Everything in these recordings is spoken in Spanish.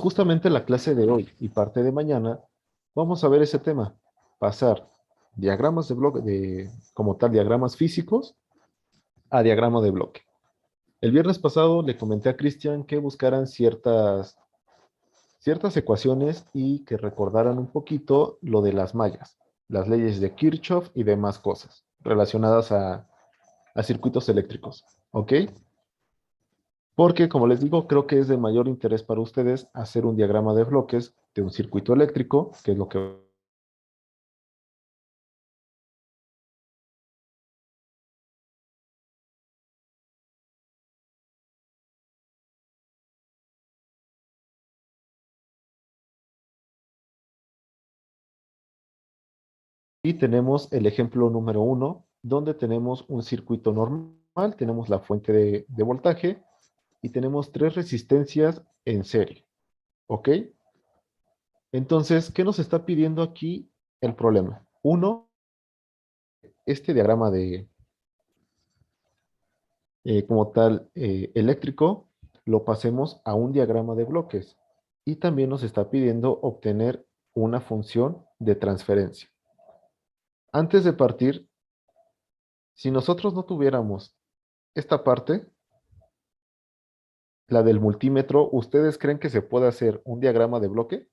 Justamente la clase de hoy y parte de mañana vamos a ver ese tema, pasar diagramas de bloque, como tal, diagramas físicos a diagrama de bloque. El viernes pasado le comenté a Cristian que buscaran ciertas ecuaciones y que recordaran un poquito lo de las mallas, las leyes de Kirchhoff y demás cosas relacionadas a circuitos eléctricos. ¿Ok? Porque, como les digo, creo que es de mayor interés para ustedes hacer un diagrama de bloques de un circuito eléctrico, que es lo que... Y tenemos el ejemplo número uno, donde tenemos un circuito normal, tenemos la fuente de voltaje y tenemos tres resistencias en serie. ¿Ok? Entonces, ¿qué nos está pidiendo aquí el problema? Uno, este diagrama como tal eléctrico, lo pasemos a un diagrama de bloques. Y también nos está pidiendo obtener una función de transferencia. Antes de partir, si nosotros no tuviéramos esta parte, la del multímetro, ¿ustedes creen que se puede hacer un diagrama de bloque?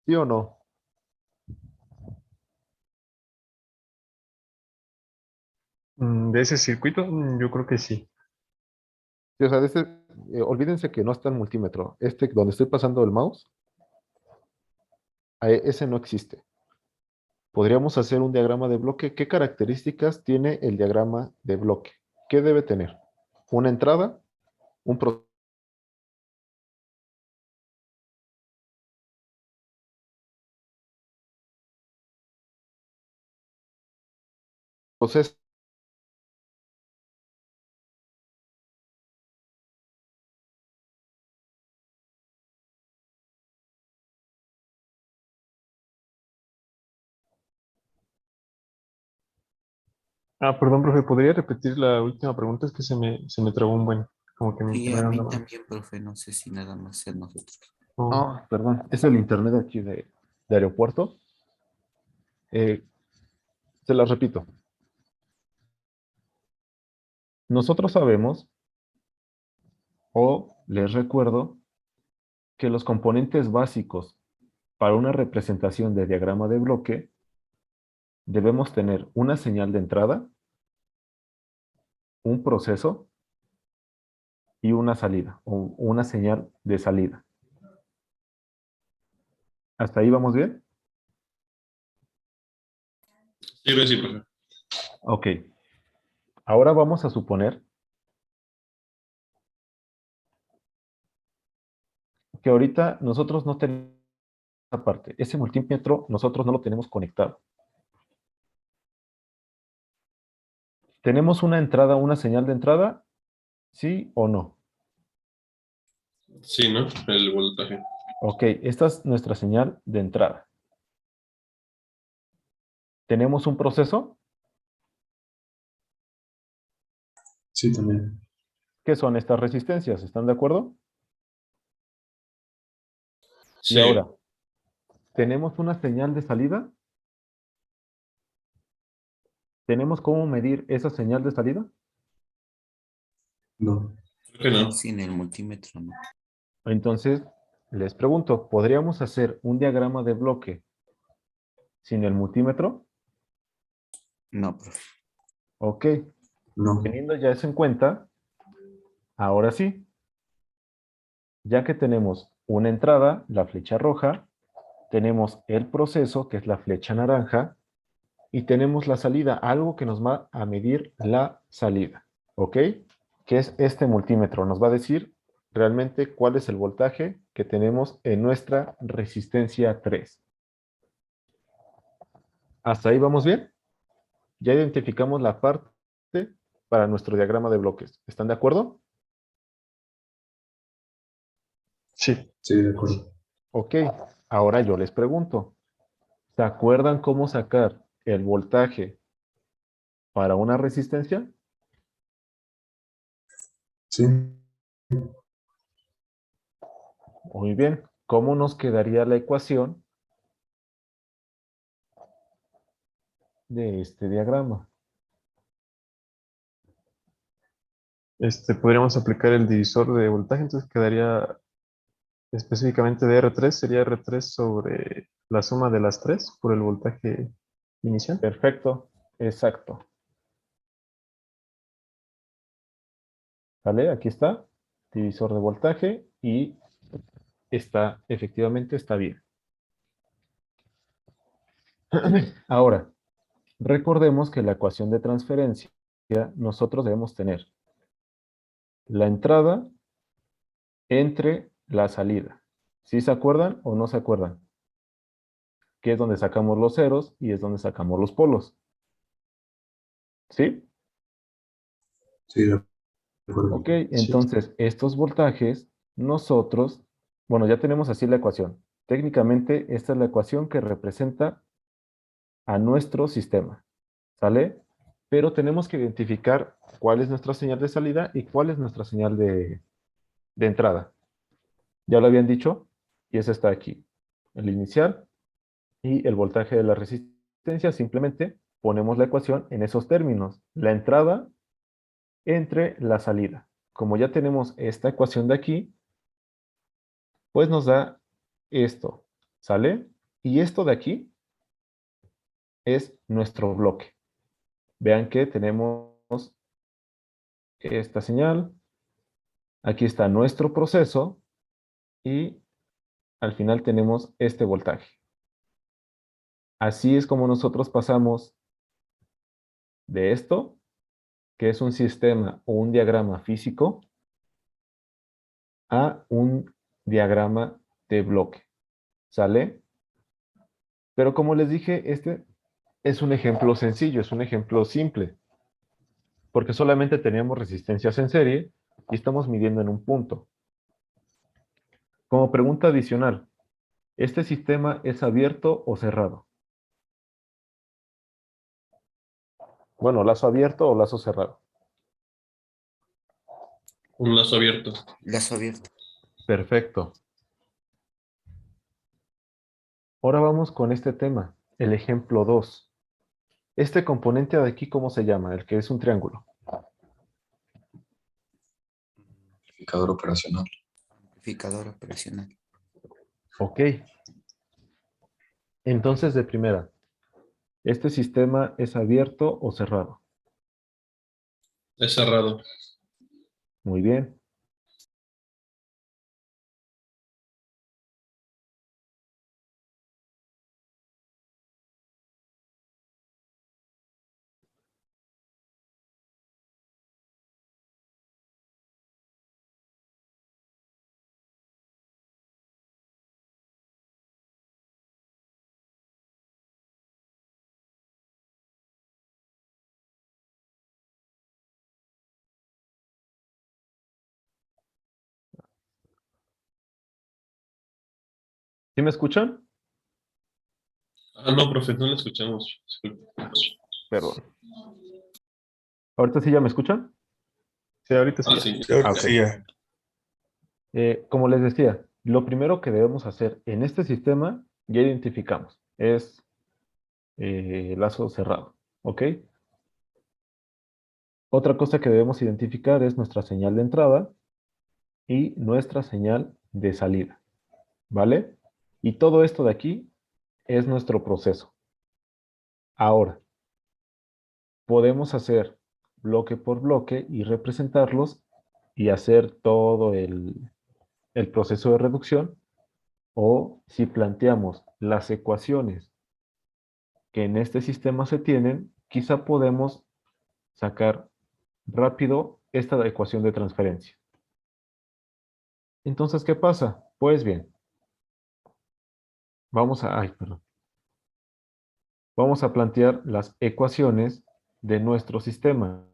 ¿Sí o no? De ese circuito, yo creo que sí. Sí, o sea, olvídense que no está el multímetro. Este donde estoy pasando el mouse, ese no existe. Podríamos hacer un diagrama de bloque. ¿Qué características tiene el diagrama de bloque? ¿Qué debe tener? Una entrada, un proceso. Perdón, profe, ¿podría repetir la última pregunta? Es que se me trabó un buen, como que mi Sí, a internet mí andaba. también, profe, no sé si nada más ser nosotros. Oh, Ah, perdón, es el internet de aquí de aeropuerto. Eh, Se las repito. Nosotros sabemos, o les recuerdo, que los componentes básicos para una representación de diagrama de bloque debemos tener una señal de entrada, un proceso y una salida, o una señal de salida. ¿Hasta ahí vamos bien? sí, creo que sí, profe. Ok. Ahora vamos a suponer que ahorita nosotros no tenemos esa parte. Ese multímetro nosotros no lo tenemos conectado. ¿Tenemos una entrada, una señal de entrada? ¿Sí o no? Sí, ¿no? El voltaje. Ok, esta es nuestra señal de entrada. ¿Tenemos un proceso? Sí, también. ¿Qué son estas resistencias? ¿Están de acuerdo? Y ahora, Sí, ¿tenemos una señal de salida? ¿Tenemos cómo medir esa señal de salida? no. Creo que no. Sin el multímetro, ¿no? Entonces, les pregunto, ¿podríamos hacer un diagrama de bloque sin el multímetro? No, profe. Ok, No. teniendo ya eso en cuenta, ahora sí, ya que tenemos una entrada, la flecha roja, tenemos el proceso, que es la flecha naranja, y tenemos la salida, algo que nos va a medir la salida, ¿ok? Que es este multímetro, nos va a decir realmente cuál es el voltaje que tenemos en nuestra resistencia 3. ¿Hasta ahí vamos bien? Ya identificamos la parte para nuestro diagrama de bloques. ¿Están de acuerdo? Sí. Sí, de acuerdo. Ok, ahora yo les pregunto, ¿se acuerdan cómo sacar el voltaje para una resistencia? Sí. Muy bien, ¿cómo nos quedaría la ecuación de este diagrama? Podríamos aplicar el divisor de voltaje, entonces quedaría específicamente de R3, sería R3 sobre la suma de las tres por el voltaje inicial. Perfecto, exacto. ¿Vale? Aquí está, divisor de voltaje y efectivamente está bien. Ahora, recordemos que la ecuación de transferencia nosotros debemos tener la entrada entre la salida. ¿Sí se acuerdan o no se acuerdan? Que es donde sacamos los ceros y es donde sacamos los polos. ¿Sí? Sí, de acuerdo. Ok, Sí. entonces estos voltajes, nosotros, bueno, ya tenemos así la ecuación. Técnicamente, esta es la ecuación que representa a nuestro sistema. ¿Sale? Pero tenemos que identificar cuál es nuestra señal de salida y cuál es nuestra señal de entrada. Ya lo habían dicho, y esa está aquí. El inicial y el voltaje de la resistencia, simplemente ponemos la ecuación en esos términos. La entrada entre la salida. Como ya tenemos esta ecuación de aquí, pues nos da esto, ¿sale? Y esto de aquí es nuestro bloque. Vean que tenemos esta señal, aquí está nuestro proceso y al final tenemos este voltaje. Así es como nosotros pasamos de esto, que es un sistema o un diagrama físico, a un diagrama de bloque. ¿Sale? Pero como les dije, este es un ejemplo sencillo, es un ejemplo simple, porque solamente teníamos resistencias en serie y estamos midiendo en un punto. Como pregunta adicional, ¿este sistema es abierto o cerrado? Bueno, lazo abierto o lazo cerrado. Un lazo abierto. Lazo abierto. Perfecto. Ahora vamos con este tema, el ejemplo 2. Este componente de aquí, ¿cómo se llama? El que es un triángulo. Amplificador operacional. Amplificador operacional. Ok. Entonces, de primera, ¿este sistema es abierto o cerrado? Es cerrado. Muy bien. ¿Sí me escuchan? Ah, no, profe, no lo escuchamos. Disculpe. Perdón. ¿Ahorita sí ya me escuchan? Sí, ahorita sí. Ah, sí. Sí, ahorita Ok. sí ya. Como les decía, lo primero que debemos hacer en este sistema, ya identificamos, es lazo cerrado. ¿Ok? Otra cosa que debemos identificar es nuestra señal de entrada y nuestra señal de salida. ¿Vale? Y todo esto de aquí es nuestro proceso. Ahora, podemos hacer bloque por bloque y representarlos y hacer todo el proceso de reducción, o si planteamos las ecuaciones que en este sistema se tienen, quizá podemos sacar rápido esta ecuación de transferencia. Entonces, ¿qué pasa? Pues bien, vamos a plantear las ecuaciones de nuestro sistema.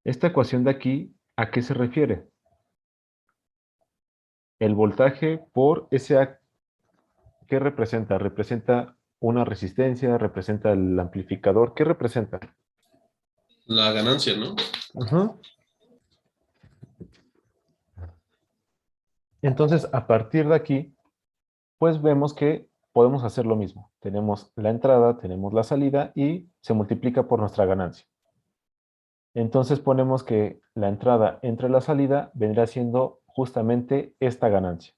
Esta ecuación de aquí, ¿a qué se refiere? El voltaje por SA, ¿qué representa? Representa una resistencia, representa el amplificador. ¿Qué representa? La ganancia, ¿no? Ujú. Entonces, a partir de aquí, pues vemos que podemos hacer lo mismo. Tenemos la entrada, tenemos la salida y se multiplica por nuestra ganancia. Entonces ponemos que la entrada entre la salida vendrá siendo justamente esta ganancia.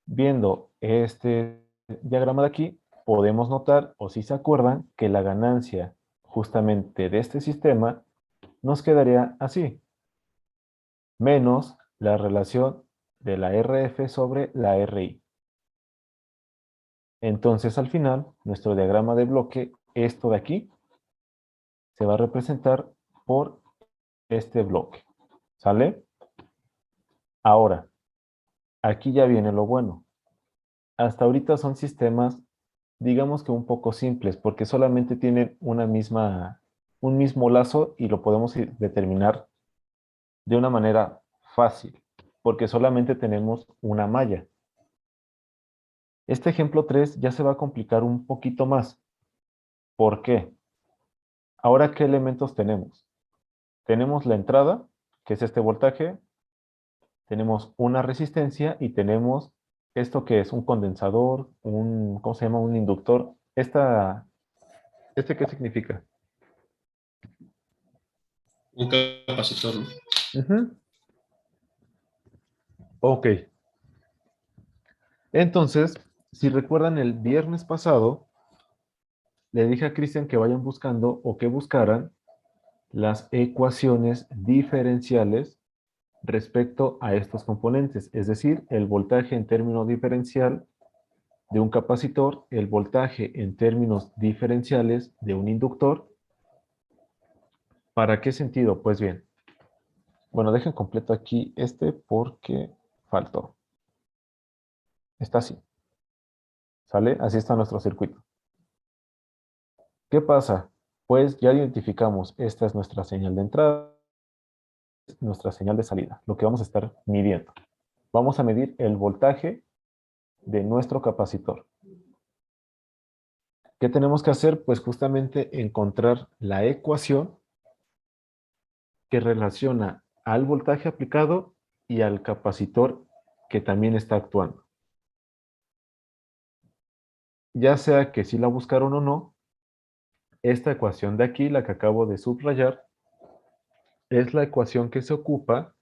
Viendo este diagrama de aquí, podemos notar, o si se acuerdan, que la ganancia justamente de este sistema nos quedaría así, menos la relación de la RF sobre la RI. Entonces, al final, nuestro diagrama de bloque, esto de aquí, se va a representar por este bloque. ¿Sale? Ahora, aquí ya viene lo bueno. Hasta ahorita son sistemas, digamos que un poco simples, porque solamente tienen un mismo lazo y lo podemos determinar de una manera fácil, porque solamente tenemos una malla. Este ejemplo 3 ya se va a complicar un poquito más. ¿Por qué? Ahora, ¿qué elementos tenemos? Tenemos la entrada, que es este voltaje, tenemos una resistencia y tenemos esto que es un condensador, ¿cómo se llama? Un inductor. ¿Este qué significa? Un capacitor, ¿no? Ujú. Ok. Entonces, si recuerdan el viernes pasado, le dije a Cristian que vayan buscando o que buscaran las ecuaciones diferenciales respecto a estos componentes, es decir, el voltaje en términos diferencial de un capacitor, el voltaje en términos diferenciales de un inductor. ¿Para qué sentido? Pues bien, bueno, dejen completo aquí este porque faltó. Está así, ¿sale? Así está nuestro circuito. ¿Qué pasa? Pues ya identificamos, esta es nuestra señal de entrada, nuestra señal de salida, lo que vamos a estar midiendo. Vamos a medir el voltaje de nuestro capacitor. ¿Qué tenemos que hacer? Pues justamente encontrar la ecuación que relaciona al voltaje aplicado y al capacitor que también está actuando. Ya sea que si la buscaron o no, esta ecuación de aquí, la que acabo de subrayar, es la ecuación que se ocupa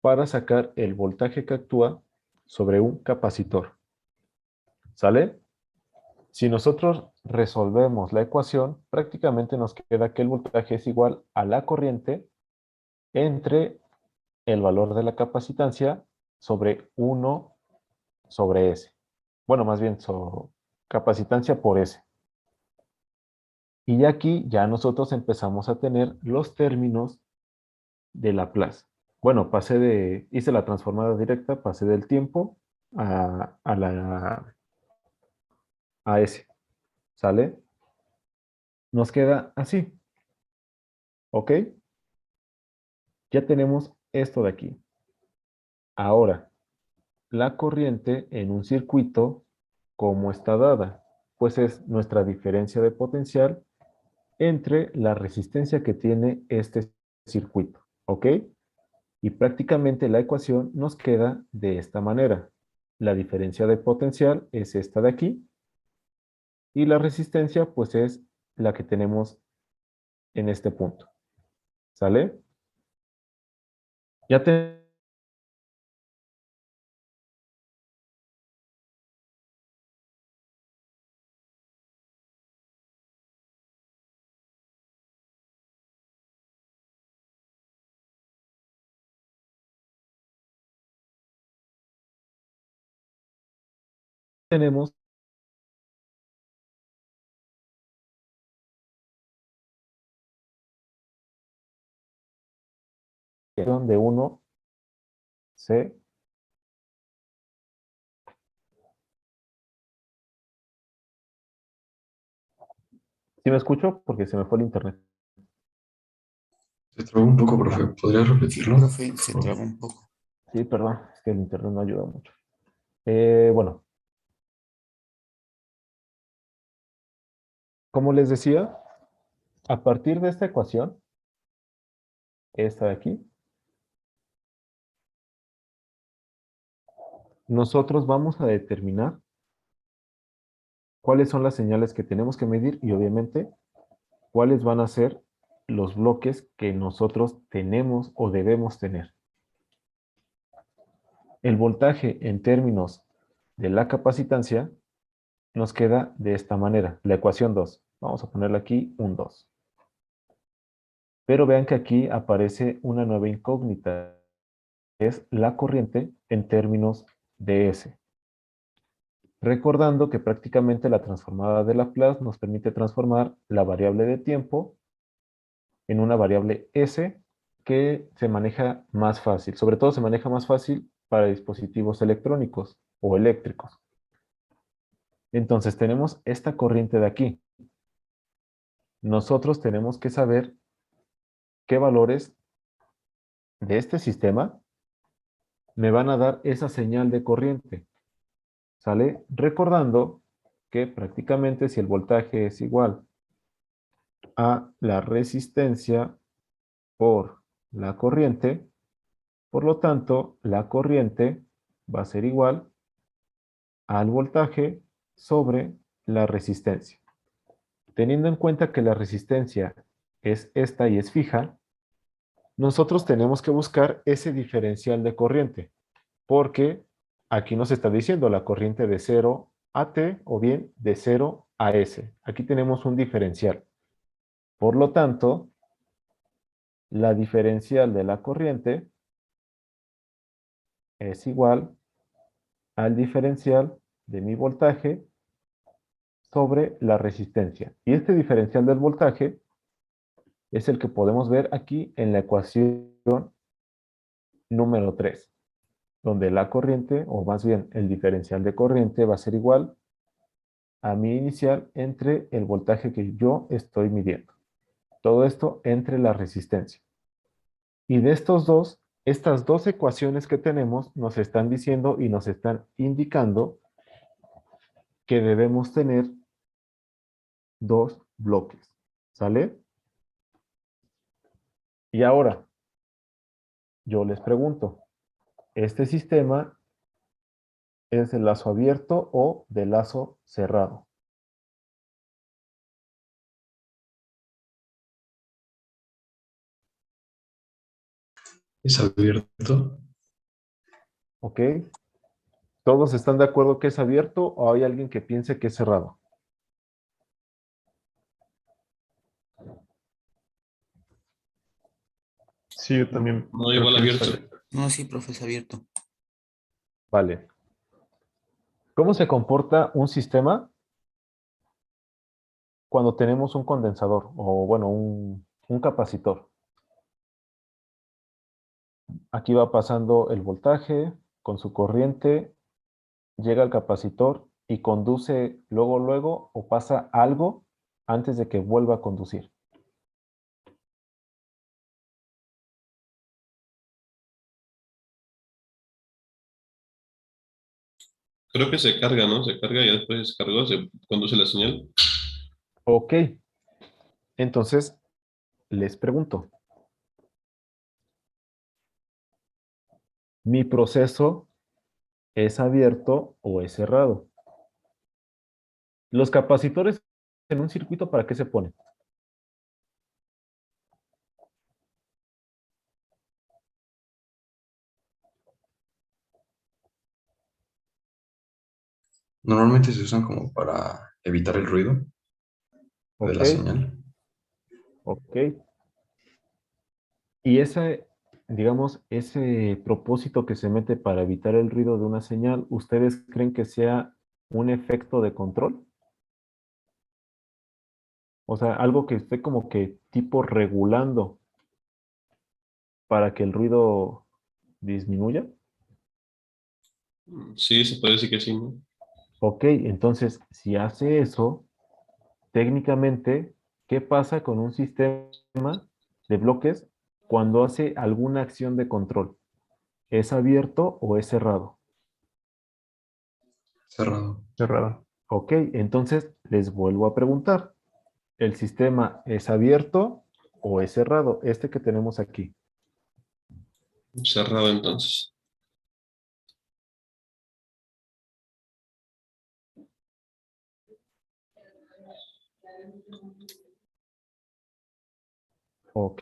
para sacar el voltaje que actúa sobre un capacitor. ¿Sale? Si nosotros resolvemos la ecuación, prácticamente nos queda que el voltaje es igual a la corriente entre el valor de la capacitancia sobre 1 sobre S. Bueno, más bien capacitancia por S. Y aquí ya nosotros empezamos a tener los términos de Laplace. Bueno, hice la transformada directa, pasé del tiempo a S. ¿Sale? Nos queda así. ¿Ok? Ya tenemos esto de aquí. Ahora, la corriente en un circuito, ¿cómo está dada? Pues es nuestra diferencia de potencial entre la resistencia que tiene este circuito. ¿Ok? Y prácticamente la ecuación nos queda de esta manera. La diferencia de potencial es esta de aquí y la resistencia pues es la que tenemos en este punto. ¿Sale? Ya tenemos de 1 C. ¿Sí me escucho? Porque se me fue el internet. Se trabó un poco, profe. ¿Podría repetirlo? Profe, Por se favor? traba un poco. Sí, perdón, es que el internet no ayuda mucho. Bueno, como les decía, a partir de esta ecuación, esta de aquí, nosotros vamos a determinar cuáles son las señales que tenemos que medir y obviamente cuáles van a ser los bloques que nosotros tenemos o debemos tener. El voltaje en términos de la capacitancia nos queda de esta manera, la ecuación 2. Vamos a ponerle aquí un 2. Pero vean que aquí aparece una nueva incógnita, que es la corriente en términos de S. Recordando que prácticamente la transformada de Laplace nos permite transformar la variable de tiempo en una variable S que se maneja más fácil. Sobre todo se maneja más fácil para dispositivos electrónicos o eléctricos. Entonces tenemos esta corriente de aquí. Nosotros tenemos que saber qué valores de este sistema me van a dar esa señal de corriente. ¿Sale? Recordando que prácticamente si el voltaje es igual a la resistencia por la corriente, por lo tanto, la corriente va a ser igual al voltaje sobre la resistencia. Teniendo en cuenta que la resistencia es esta y es fija, nosotros tenemos que buscar ese diferencial de corriente, porque aquí nos está diciendo la corriente de 0 a T o bien de 0 a S. Aquí tenemos un diferencial. Por lo tanto, la diferencial de la corriente es igual al diferencial de mi voltaje sobre la resistencia. Y este diferencial del voltaje es el que podemos ver aquí en la ecuación número 3, donde la corriente, o más bien el diferencial de corriente, va a ser igual a mi inicial entre el voltaje que yo estoy midiendo. Todo esto entre la resistencia. Y de estas dos ecuaciones que tenemos nos están diciendo y nos están indicando que debemos tener dos bloques. ¿Sale? Y ahora, yo les pregunto, ¿este sistema es de lazo abierto o de lazo cerrado? Es abierto. ¿Ok? ¿Todos están de acuerdo que es abierto o hay alguien que piense que es cerrado? Sí, yo también No, creo igual que es abierto. abierto. No, sí, profe, es abierto. Vale. ¿Cómo se comporta un sistema cuando tenemos un condensador o, bueno, un capacitor? Aquí va pasando el voltaje con su corriente, llega al capacitor y conduce luego o pasa algo antes de que vuelva a conducir. Creo que se carga, ¿no? Se carga y después de descargó, se conduce la señal. Ok, entonces les pregunto, ¿mi proceso es abierto o es cerrado? Los capacitores en un circuito, ¿para qué se ponen? Normalmente se usan como para evitar el ruido de Ok, la señal. ok. Y ese, digamos, ese propósito que se mete para evitar el ruido de una señal, ¿ustedes creen que sea un efecto de control? O sea, algo que esté como que tipo regulando para que el ruido disminuya. Sí, se puede decir que sí, ¿no? Ok, entonces, si hace eso, técnicamente, ¿qué pasa con un sistema de bloques cuando hace alguna acción de control? ¿Es abierto o es cerrado? Cerrado. Cerrado. Ok, entonces les vuelvo a preguntar. ¿El sistema es abierto o es cerrado? Este que tenemos aquí. Cerrado entonces. Ok.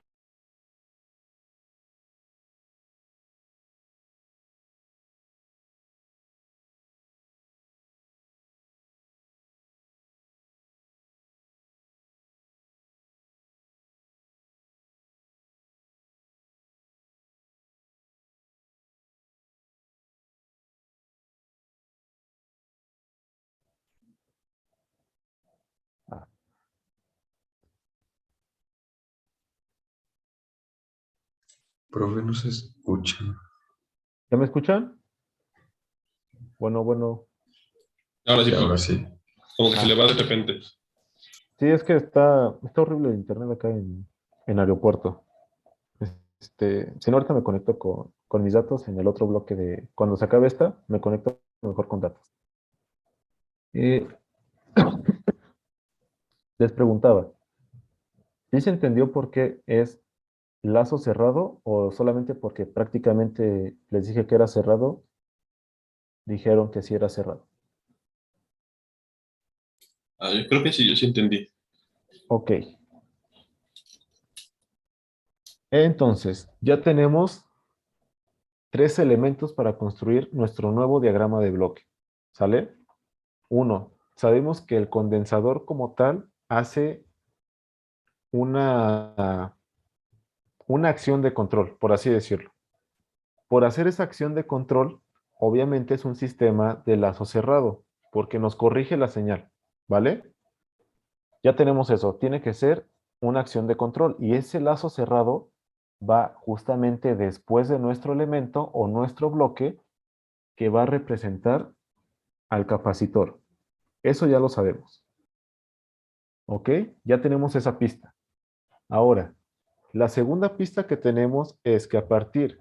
Ah, Profe, no se escucha. ¿ya me escuchan? Bueno, bueno. Ahora sí, Sí, ahora profe. sí. Como que se le Ah, va de repente. sí, es que está horrible el internet acá en aeropuerto. Si no, ahorita me conecto con mis datos en el otro bloque de... Cuando se acabe esta, me conecto mejor con datos. Y les preguntaba, ¿sí se entendió por qué es lazo cerrado o solamente porque prácticamente les dije que era cerrado, dijeron que sí era cerrado? Ah, yo creo que sí, yo sí entendí. Ok, entonces ya tenemos tres elementos para construir nuestro nuevo diagrama de bloque. ¿Sale? Uno, sabemos que el condensador como tal hace una, una acción de control, por así decirlo. Por hacer esa acción de control, obviamente es un sistema de lazo cerrado, porque nos corrige la señal, ¿vale? Ya tenemos eso, tiene que ser una acción de control y ese lazo cerrado va justamente después de nuestro elemento o nuestro bloque que va a representar al capacitor. Eso ya lo sabemos, ¿ok? Ya tenemos esa pista. Ahora, la segunda pista que tenemos es que a partir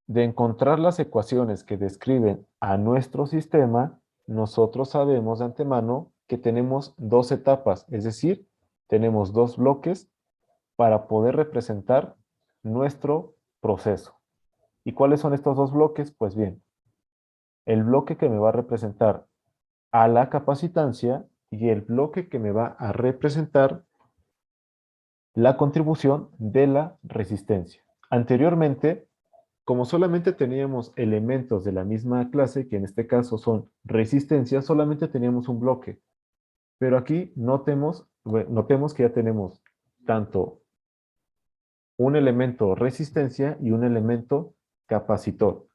de encontrar las ecuaciones que describen a nuestro sistema, nosotros sabemos de antemano que tenemos dos etapas, es decir, tenemos dos bloques para poder representar nuestro proceso. ¿Y cuáles son estos dos bloques? Pues bien, el bloque que me va a representar a la capacitancia y el bloque que me va a representar la contribución de la resistencia. Anteriormente, como solamente teníamos elementos de la misma clase, que en este caso son resistencias, solamente teníamos un bloque. Pero aquí notemos que ya tenemos tanto un elemento resistencia y un elemento capacitor.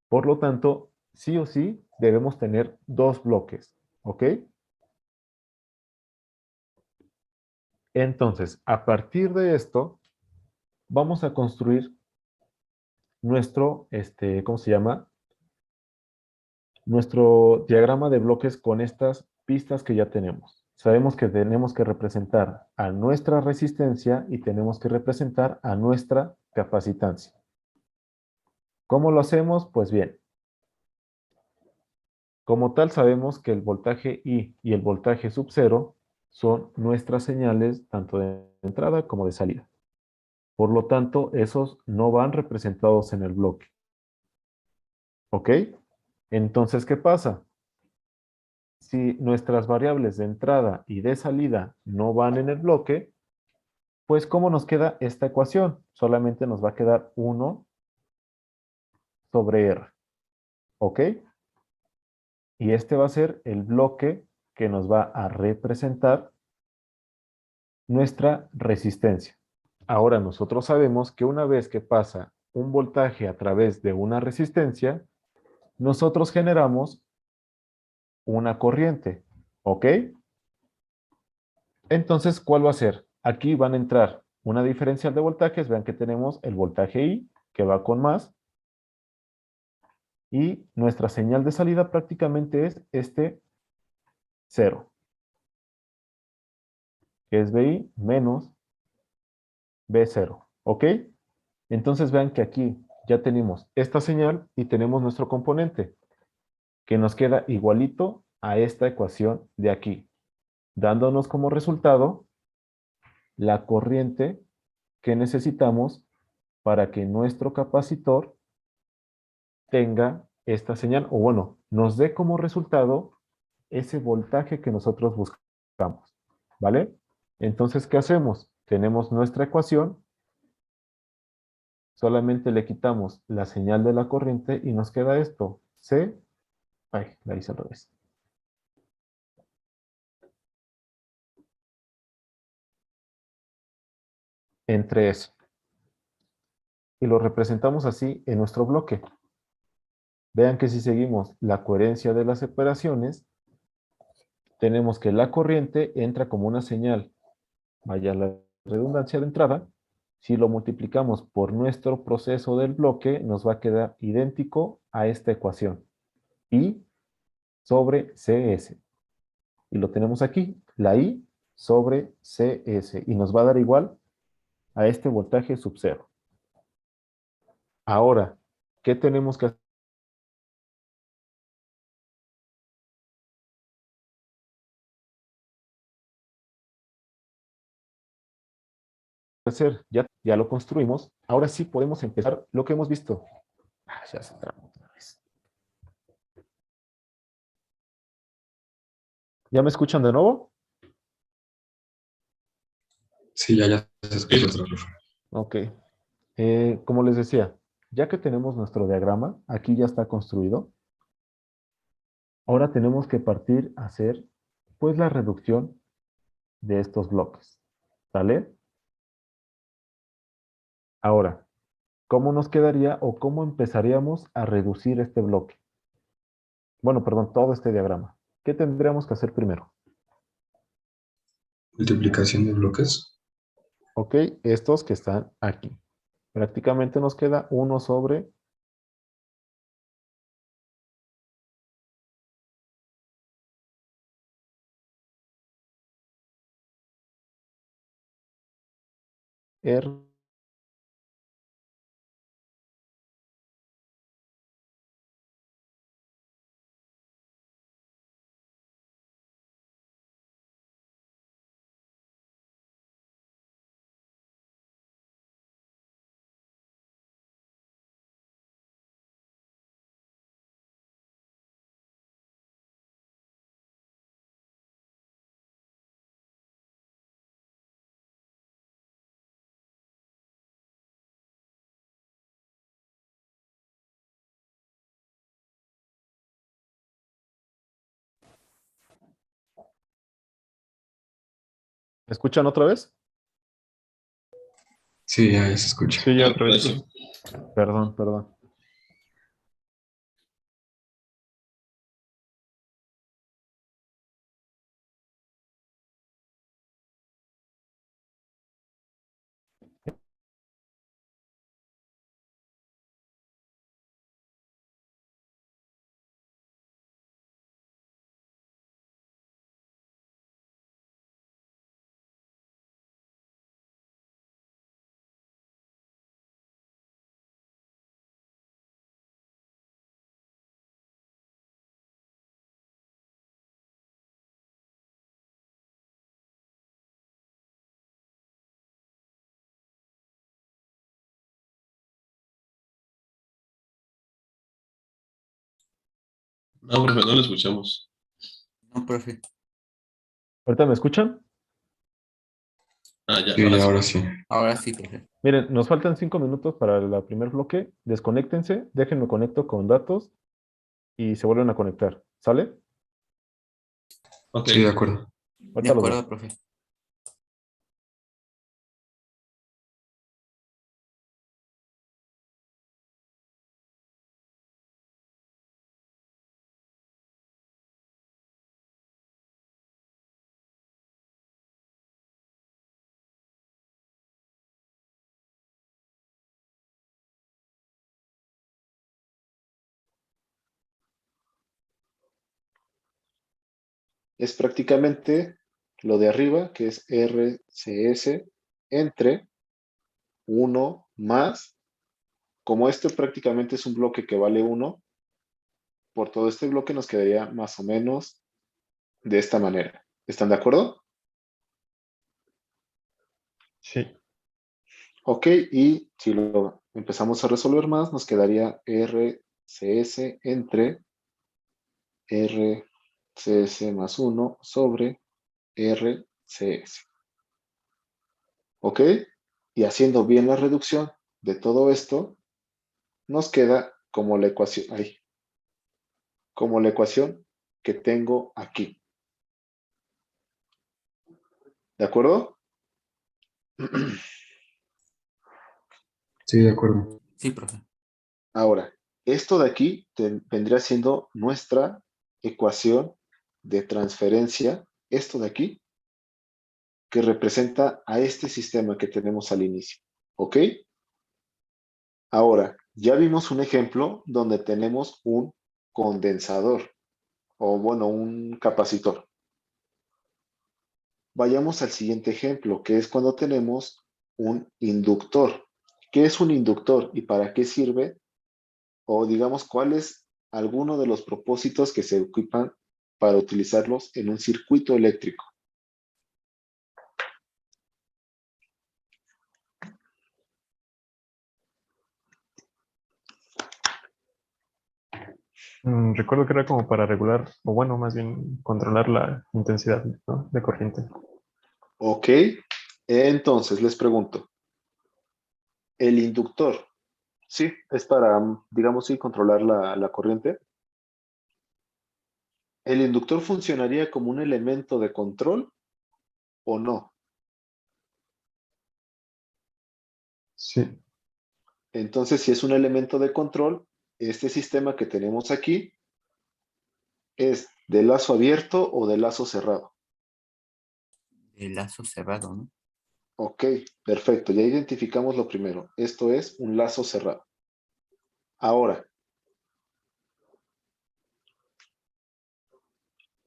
Por lo tanto, sí o sí debemos tener dos bloques. ¿Ok? Entonces, a partir de esto, vamos a construir nuestro, ¿cómo se llama? Nuestro diagrama de bloques con estas pistas que ya tenemos. Sabemos que tenemos que representar a nuestra resistencia y tenemos que representar a nuestra capacitancia. ¿Cómo lo hacemos? Pues bien, como tal sabemos que el voltaje I y el voltaje sub cero son nuestras señales tanto de entrada como de salida. Por lo tanto, esos no van representados en el bloque. ¿Ok? Entonces, ¿qué pasa? Si nuestras variables de entrada y de salida no van en el bloque, pues ¿cómo nos queda esta ecuación? Solamente nos va a quedar 1 sobre R. ¿Ok? Y este va a ser el bloque que nos va a representar nuestra resistencia. Ahora nosotros sabemos que una vez que pasa un voltaje a través de una resistencia, nosotros generamos una corriente. ¿Ok? Entonces, ¿cuál va a ser? Aquí van a entrar una diferencial de voltajes. Vean que tenemos el voltaje I, que va con más, y nuestra señal de salida prácticamente es este 0, que es BI menos B0. ¿Ok? Entonces vean que aquí ya tenemos esta señal y tenemos nuestro componente, que nos queda igualito a esta ecuación de aquí, dándonos como resultado la corriente que necesitamos para que nuestro capacitor tenga esta señal, o bueno, nos dé como resultado ese voltaje que nosotros buscamos, ¿vale? Entonces, ¿qué hacemos? Tenemos nuestra ecuación, solamente le quitamos la señal de la corriente y nos queda esto, C, ay, la hice al revés. Entre eso. Y lo representamos así en nuestro bloque. Vean que si seguimos la coherencia de las operaciones, tenemos que la corriente entra como una señal, vaya la redundancia de entrada. Si lo multiplicamos por nuestro proceso del bloque, nos va a quedar idéntico a esta ecuación. I sobre CS. Y lo tenemos aquí, la I sobre CS. Y nos va a dar igual a este voltaje sub cero. Ahora, ¿qué tenemos que hacer? Ya lo construimos. Ahora sí podemos empezar lo que hemos visto. Ya se trabó otra vez. ¿Ya me escuchan de nuevo? Sí, ya se escucha otra vez. Ok. Como les decía, ya que tenemos nuestro diagrama, aquí ya está construido. Ahora tenemos que partir a hacer, pues, la reducción de estos bloques. ¿Sale? Ahora, ¿cómo nos quedaría o cómo empezaríamos a reducir este bloque? Bueno, perdón, todo este diagrama. ¿Qué tendríamos que hacer primero? Multiplicación de bloques. Ok, estos que están aquí. Prácticamente nos queda 1 sobre R. ¿Me escuchan otra vez? Sí, ya se escucha. Sí, ya otra Ahora vez. sí. Perdón. No, profe, no lo escuchamos. No, profe. ¿Ahorita me escuchan? Ah, ya, Sí, ahora sí. ahora sí. Ahora sí, profe. Miren, nos faltan 5 minutos para el primer bloque. Desconéctense, déjenme conecto con datos y se vuelven a conectar. ¿Sale? Ok. Sí, de acuerdo. De Ahorita los acuerdo, veo. profe. Es prácticamente lo de arriba, que es RCS, entre 1 más como este prácticamente es un bloque que vale 1, por todo este bloque nos quedaría más o menos de esta manera. ¿Están de acuerdo? Sí. Ok, y si lo empezamos a resolver más, nos quedaría RCS entre RCS más 1 sobre RCS. ¿Ok? Y haciendo bien la reducción de todo esto, nos queda como la ecuación, como la ecuación que tengo aquí. ¿De acuerdo? Sí, de acuerdo. Sí, profe. Ahora, esto de aquí vendría siendo nuestra ecuación de transferencia, esto de aquí, que representa a este sistema que tenemos al inicio. ¿Ok? Ahora, ya vimos un ejemplo donde tenemos un condensador, o bueno, un capacitor. Vayamos al siguiente ejemplo, que es cuando tenemos un inductor. ¿Qué es un inductor y para qué sirve? O digamos, ¿cuál es alguno de los propósitos que se equipan para utilizarlos en un circuito eléctrico? Recuerdo que era como para regular, o bueno, más bien controlar la intensidad, ¿no?, de corriente. Ok, entonces les pregunto, el inductor, sí, es para, digamos, sí, controlar la corriente. ¿El inductor funcionaría como un elemento de control o no? Sí, Entonces, si es un elemento de control, este sistema que tenemos aquí es de lazo abierto o de lazo cerrado. El lazo cerrado, ¿no? Ok, perfecto, ya identificamos lo primero. Esto es un lazo cerrado. Ahora,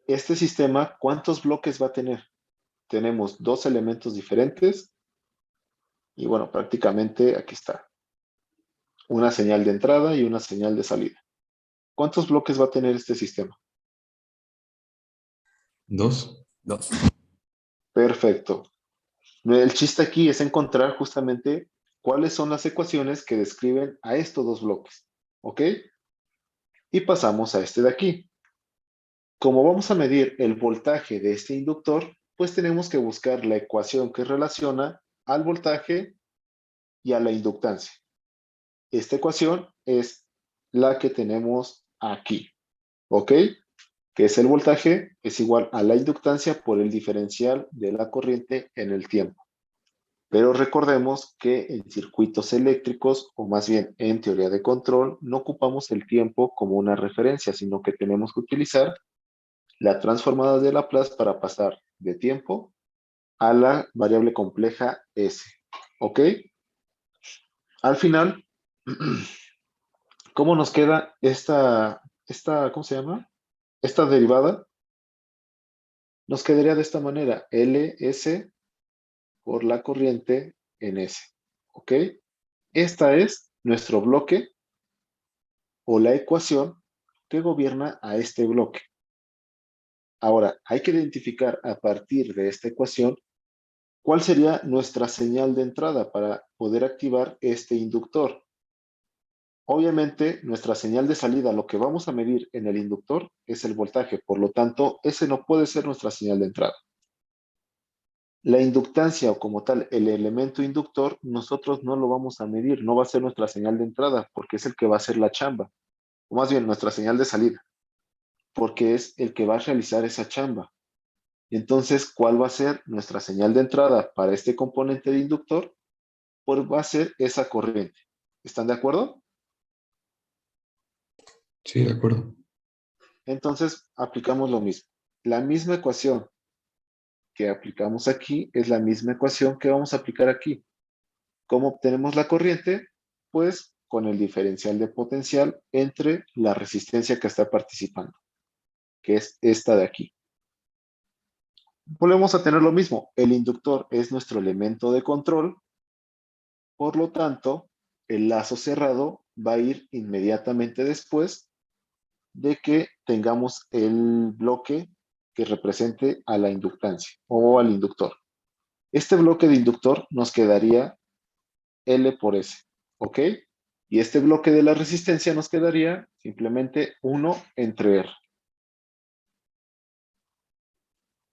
este sistema, ¿cuántos bloques va a tener? Tenemos dos elementos diferentes y bueno, prácticamente aquí está. Una señal de entrada y una señal de salida. ¿Cuántos bloques va a tener este sistema? 2. Dos. Perfecto. El chiste aquí es encontrar justamente cuáles son las ecuaciones que describen a estos dos bloques. ¿Ok? Y pasamos a este de aquí. Como vamos a medir el voltaje de este inductor, pues tenemos que buscar la ecuación que relaciona al voltaje y a la inductancia. Esta ecuación es la que tenemos aquí. ¿Ok? Que es el voltaje es igual a la inductancia por el diferencial de la corriente en el tiempo. Pero recordemos que en circuitos eléctricos, o más bien en teoría de control, no ocupamos el tiempo como una referencia, sino que tenemos que utilizar la transformada de Laplace para pasar de tiempo a la variable compleja S. ¿Ok? Al final, ¿cómo nos queda ¿cómo se llama? Esta derivada nos quedaría de esta manera, Ls por la corriente en S. ¿Ok? Esta es nuestro bloque o la ecuación que gobierna a este bloque. Ahora, hay que identificar a partir de esta ecuación cuál sería nuestra señal de entrada para poder activar este inductor. Obviamente, nuestra señal de salida, lo que vamos a medir en el inductor es el voltaje, por lo tanto, ese no puede ser nuestra señal de entrada. La inductancia o como tal, el elemento inductor, nosotros no lo vamos a medir, no va a ser nuestra señal de entrada, porque es el que va a hacer la chamba, o más bien nuestra señal de salida, porque es el que va a realizar esa chamba. Entonces, ¿cuál va a ser nuestra señal de entrada para este componente de inductor? Pues va a ser esa corriente. ¿Están de acuerdo? Sí, de acuerdo. Entonces, aplicamos lo mismo. La misma ecuación que aplicamos aquí es la misma ecuación que vamos a aplicar aquí. ¿Cómo obtenemos la corriente? Pues con el diferencial de potencial entre la resistencia que está participando, que es esta de aquí. Volvemos a tener lo mismo. El inductor es nuestro elemento de control. Por lo tanto, el lazo cerrado va a ir inmediatamente después de que tengamos el bloque que represente a la inductancia o al inductor. Este bloque de inductor nos quedaría L por S, ¿ok? Y este bloque de la resistencia nos quedaría simplemente 1 entre R.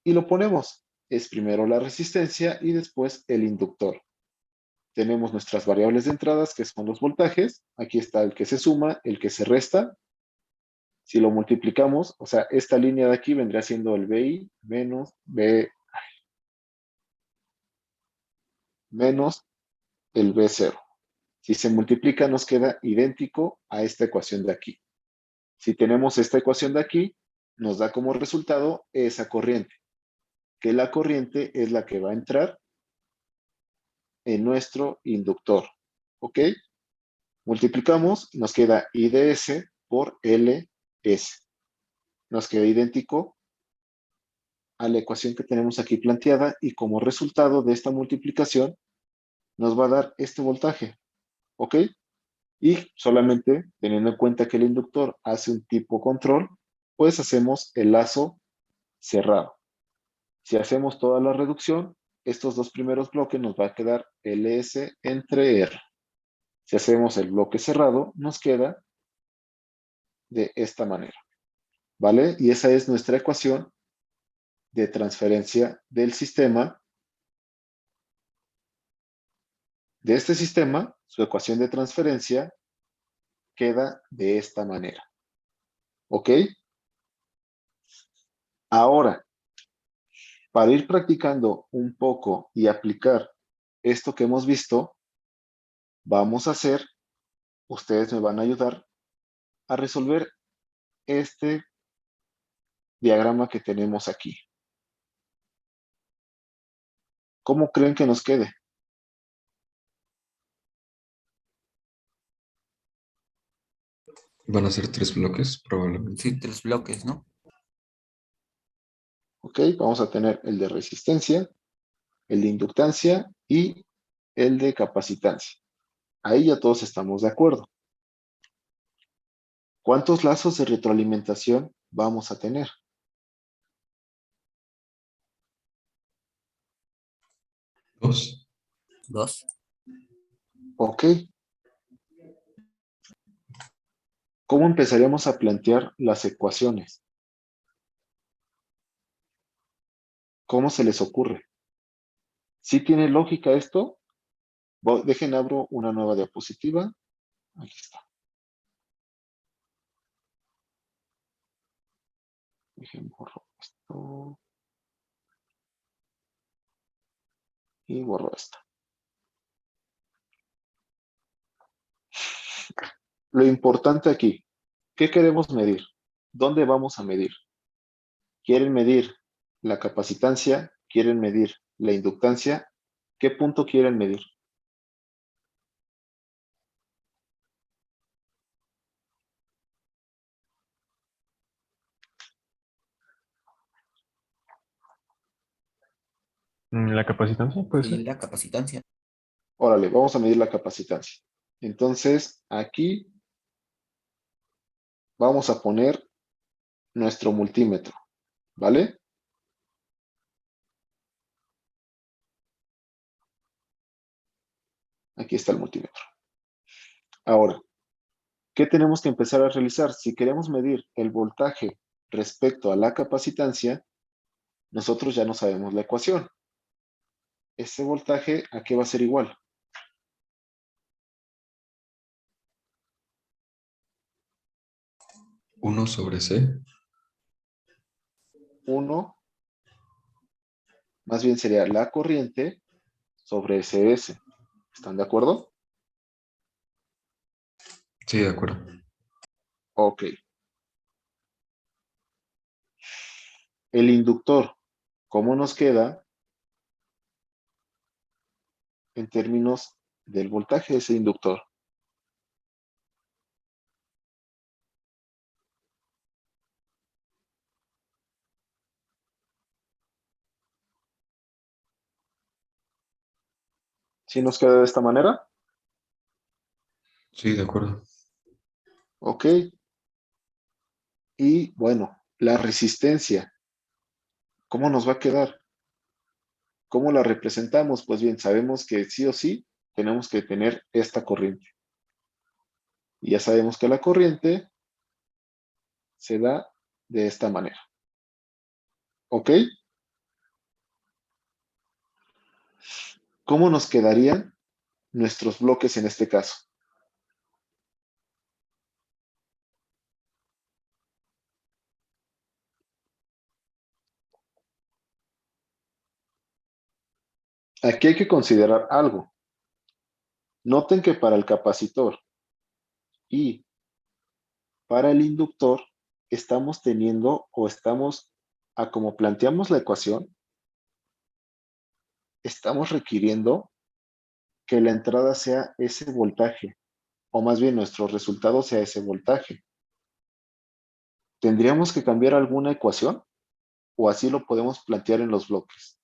Y lo ponemos. Es primero la resistencia y después el inductor. Tenemos nuestras variables de entradas, que son los voltajes. Aquí está el que se suma, el que se resta. Si lo multiplicamos, o sea, esta línea de aquí vendría siendo el BI menos el B0. Si se multiplica, nos queda idéntico a esta ecuación de aquí. Si tenemos esta ecuación de aquí, nos da como resultado esa corriente, que la corriente es la que va a entrar en nuestro inductor. ¿Ok? Multiplicamos, nos queda IDS por LS. Nos queda idéntico a la ecuación que tenemos aquí planteada y como resultado de esta multiplicación nos va a dar este voltaje. ¿Ok? Y solamente teniendo en cuenta que el inductor hace un tipo control, pues hacemos el lazo cerrado. Si hacemos toda la reducción, estos dos primeros bloques nos va a quedar LS entre R. Si hacemos el bloque cerrado, nos queda de esta manera. ¿Vale? Y esa es nuestra ecuación de transferencia del sistema. De este sistema, su ecuación de transferencia queda de esta manera. ¿Ok? Ahora, para ir practicando un poco y aplicar esto que hemos visto, vamos a hacer, ustedes me van a ayudar a resolver este diagrama que tenemos aquí. ¿Cómo creen que nos quede? Van a ser 3 bloques, probablemente. Sí, 3 bloques, ¿no? ¿Ok? Vamos a tener el de resistencia, el de inductancia y el de capacitancia. Ahí ya todos estamos de acuerdo. ¿Cuántos lazos de retroalimentación vamos a tener? 2. 2. Ok. ¿Cómo empezaríamos a plantear las ecuaciones? ¿Cómo se les ocurre? ¿Sí tiene lógica esto? Dejen abro una nueva diapositiva. Aquí está. Dejen borro esto. Y borro esto. Lo importante aquí, ¿qué queremos medir? ¿Dónde vamos a medir? ¿Quieren medir la capacitancia? ¿Quieren medir la inductancia? ¿Qué punto quieren medir? ¿La capacitancia puede Sí, ser? la capacitancia. Órale, vamos a medir la capacitancia. Entonces, aquí vamos a poner nuestro multímetro, ¿vale? Aquí está el multímetro. Ahora, ¿qué tenemos que empezar a realizar? Si queremos medir el voltaje respecto a la capacitancia, nosotros ya no sabemos la ecuación. Ese voltaje, ¿a qué va a ser igual? 1/C. 1, más bien sería la corriente sobre SS. ¿Están de acuerdo? Sí, de acuerdo. Ok. El inductor, ¿cómo nos queda en términos del voltaje de ese inductor? ¿Sí nos queda de esta manera? Sí, de acuerdo. ¿Ok? Y bueno, la resistencia, ¿cómo nos va a quedar? ¿Cómo la representamos? Pues bien, sabemos que sí o sí tenemos que tener esta corriente. Y ya sabemos que la corriente se da de esta manera. ¿Ok? ¿Cómo nos quedarían nuestros bloques en este caso? Aquí hay que considerar algo. Noten que para el capacitor y para el inductor estamos teniendo o estamos, a como planteamos la ecuación, estamos requiriendo que la entrada sea ese voltaje, o más bien nuestro resultado sea ese voltaje. ¿Tendríamos que cambiar alguna ecuación o así lo podemos plantear en los bloques?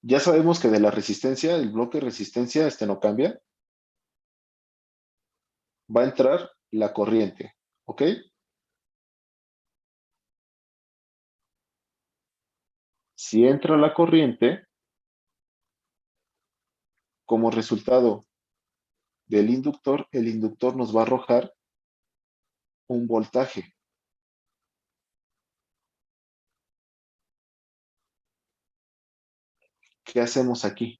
Ya sabemos que de la resistencia, el bloque de resistencia no cambia. Va a entrar la corriente, ¿ok? Si entra la corriente, como resultado del inductor, el inductor nos va a arrojar un voltaje. ¿Qué hacemos aquí?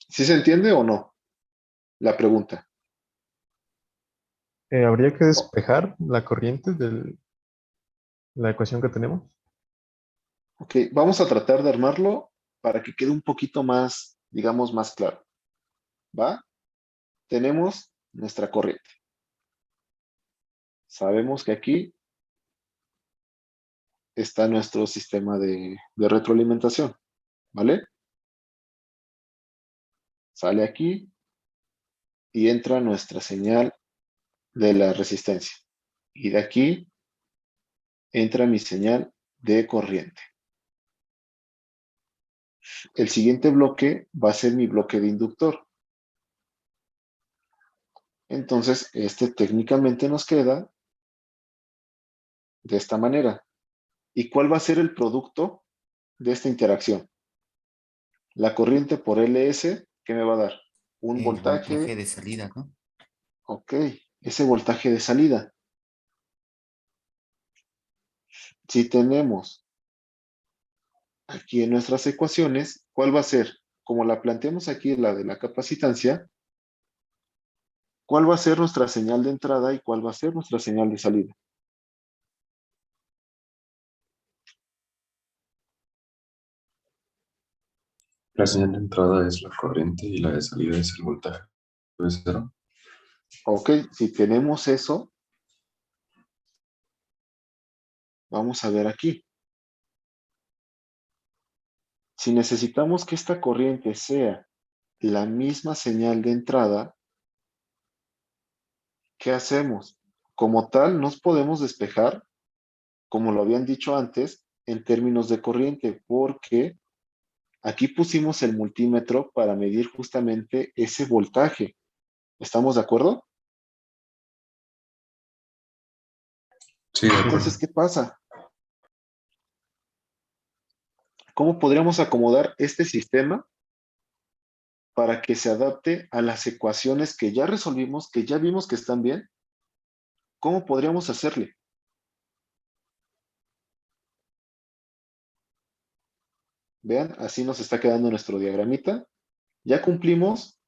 ¿Sí se entiende o no? La pregunta. Habría que O- despejar la corriente de la ecuación que tenemos. Ok, vamos a tratar de armarlo para que quede un poquito más, digamos, más claro. ¿Va? Tenemos nuestra corriente. Sabemos que aquí está nuestro sistema de retroalimentación, ¿vale? Sale aquí y entra nuestra señal de la resistencia. Y de aquí entra mi señal de corriente. El siguiente bloque va a ser mi bloque de inductor. Entonces, este técnicamente nos queda de esta manera. ¿Y cuál va a ser el producto de esta interacción? La corriente por Ls, ¿qué me va a dar? Un El voltaje voltaje, de salida, ¿no? ok, ese voltaje de salida. Si tenemos aquí en nuestras ecuaciones, ¿cuál va a ser? Como la planteamos aquí, la de la capacitancia, ¿cuál va a ser nuestra señal de entrada y cuál va a ser nuestra señal de salida? La señal de entrada es la corriente y la de salida es el voltaje. ¿Puede ser? Ok, si tenemos eso, vamos a ver aquí. Si necesitamos que esta corriente sea la misma señal de entrada, ¿qué hacemos? Como tal, nos podemos despejar, como lo habían dicho antes, en términos de corriente, porque aquí pusimos el multímetro para medir justamente ese voltaje. ¿Estamos de acuerdo? Sí, de Entonces, acuerdo. ¿qué pasa? ¿Cómo podríamos acomodar este sistema para que se adapte a las ecuaciones que ya resolvimos, que ya vimos que están bien? ¿Cómo podríamos hacerle? Vean, así nos está quedando nuestro diagramita. Ya cumplimos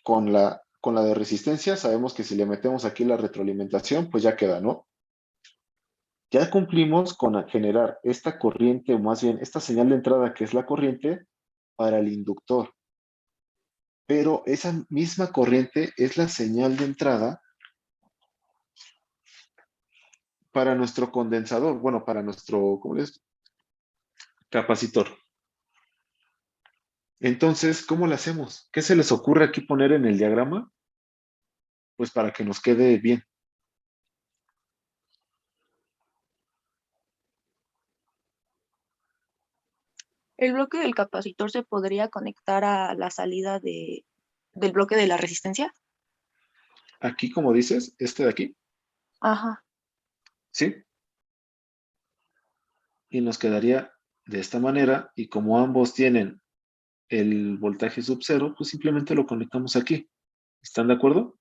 con la de resistencia. Sabemos que si le metemos aquí la retroalimentación, pues ya queda, ¿no? Ya cumplimos con generar esta corriente, o más bien esta señal de entrada que es la corriente para el inductor. Pero esa misma corriente es la señal de entrada para nuestro condensador, bueno, para nuestro, ¿cómo es? capacitor. Entonces, ¿cómo lo hacemos? ¿Qué se les ocurre aquí poner en el diagrama? Pues para que nos quede bien. El bloque del capacitor se podría conectar a la salida del bloque de la resistencia. Aquí, como dices, este de aquí, Ajá. ¿sí? Y nos quedaría de esta manera, y como ambos tienen el voltaje sub cero, pues simplemente lo conectamos aquí. ¿Están de acuerdo?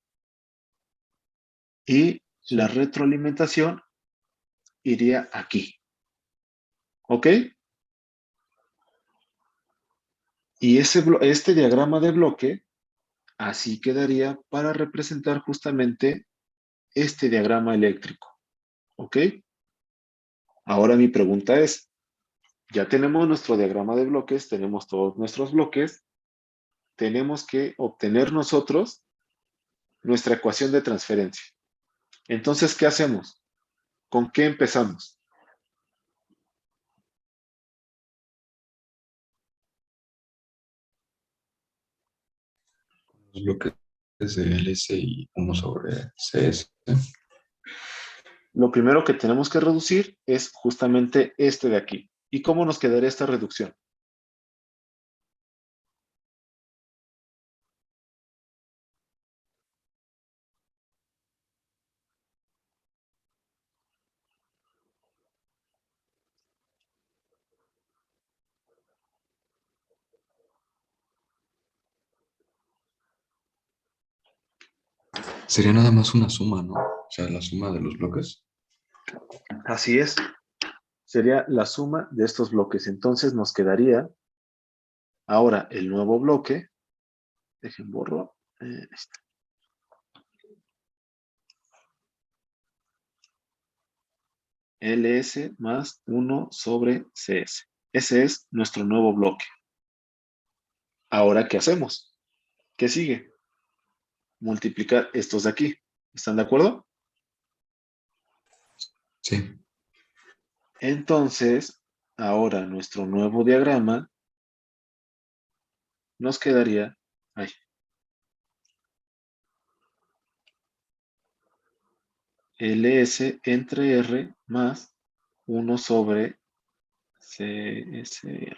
Y Sí. la retroalimentación iría aquí. ¿Ok? Y este diagrama de bloque así quedaría para representar justamente este diagrama eléctrico. ¿Ok? Ahora mi pregunta es, ya tenemos nuestro diagrama de bloques, tenemos todos nuestros bloques, tenemos que obtener nosotros nuestra ecuación de transferencia. Entonces, ¿qué hacemos? ¿Con qué empezamos? Los bloques de LS y 1/CS. Lo primero que tenemos que reducir es justamente este de aquí. ¿Y cómo nos quedaría esta reducción? Sería nada más una suma, ¿no? O sea, la suma de los bloques. Así es. Sería la suma de estos bloques. Entonces nos quedaría ahora el nuevo bloque. Dejen borro. Este. LS más 1 sobre CS. Ese es nuestro nuevo bloque. Ahora, ¿qué hacemos? ¿Qué sigue? Multiplicar estos de aquí. ¿Están de acuerdo? Sí. Entonces, ahora nuestro nuevo diagrama nos quedaría ahí. LS entre R más 1 sobre CSR.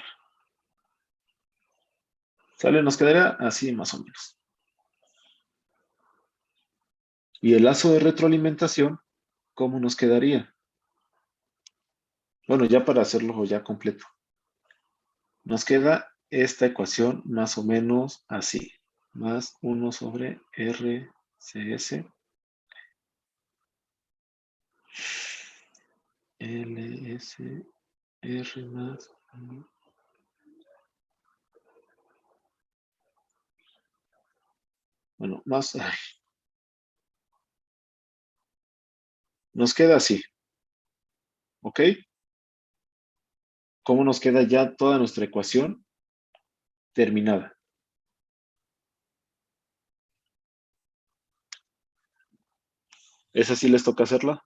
¿Sale? Nos quedaría así más o menos. Y el lazo de retroalimentación, ¿cómo nos quedaría? Bueno, ya para hacerlo ya completo. Nos queda esta ecuación más o menos así. Más 1 sobre RCS LSR más 1. Bueno, más. Ay, nos queda así. ¿Ok? ¿Cómo nos queda ya toda nuestra ecuación terminada? ¿Esa sí les toca hacerla?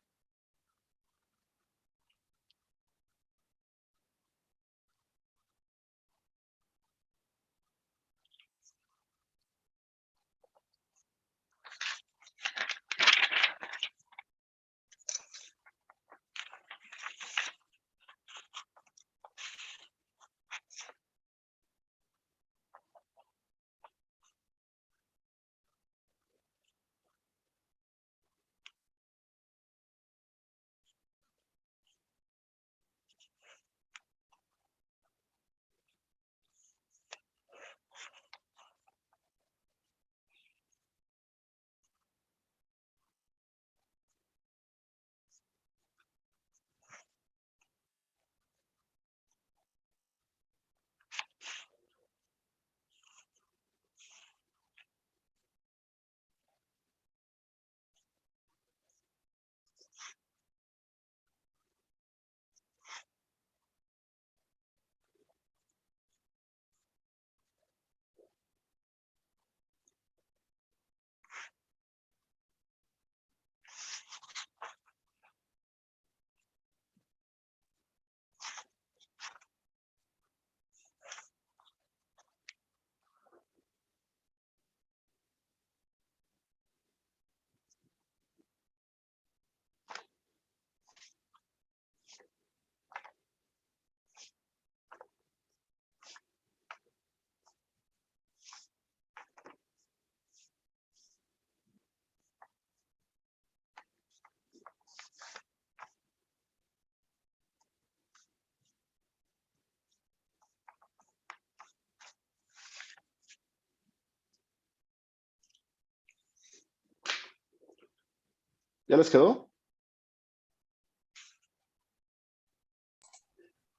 ¿Ya les quedó?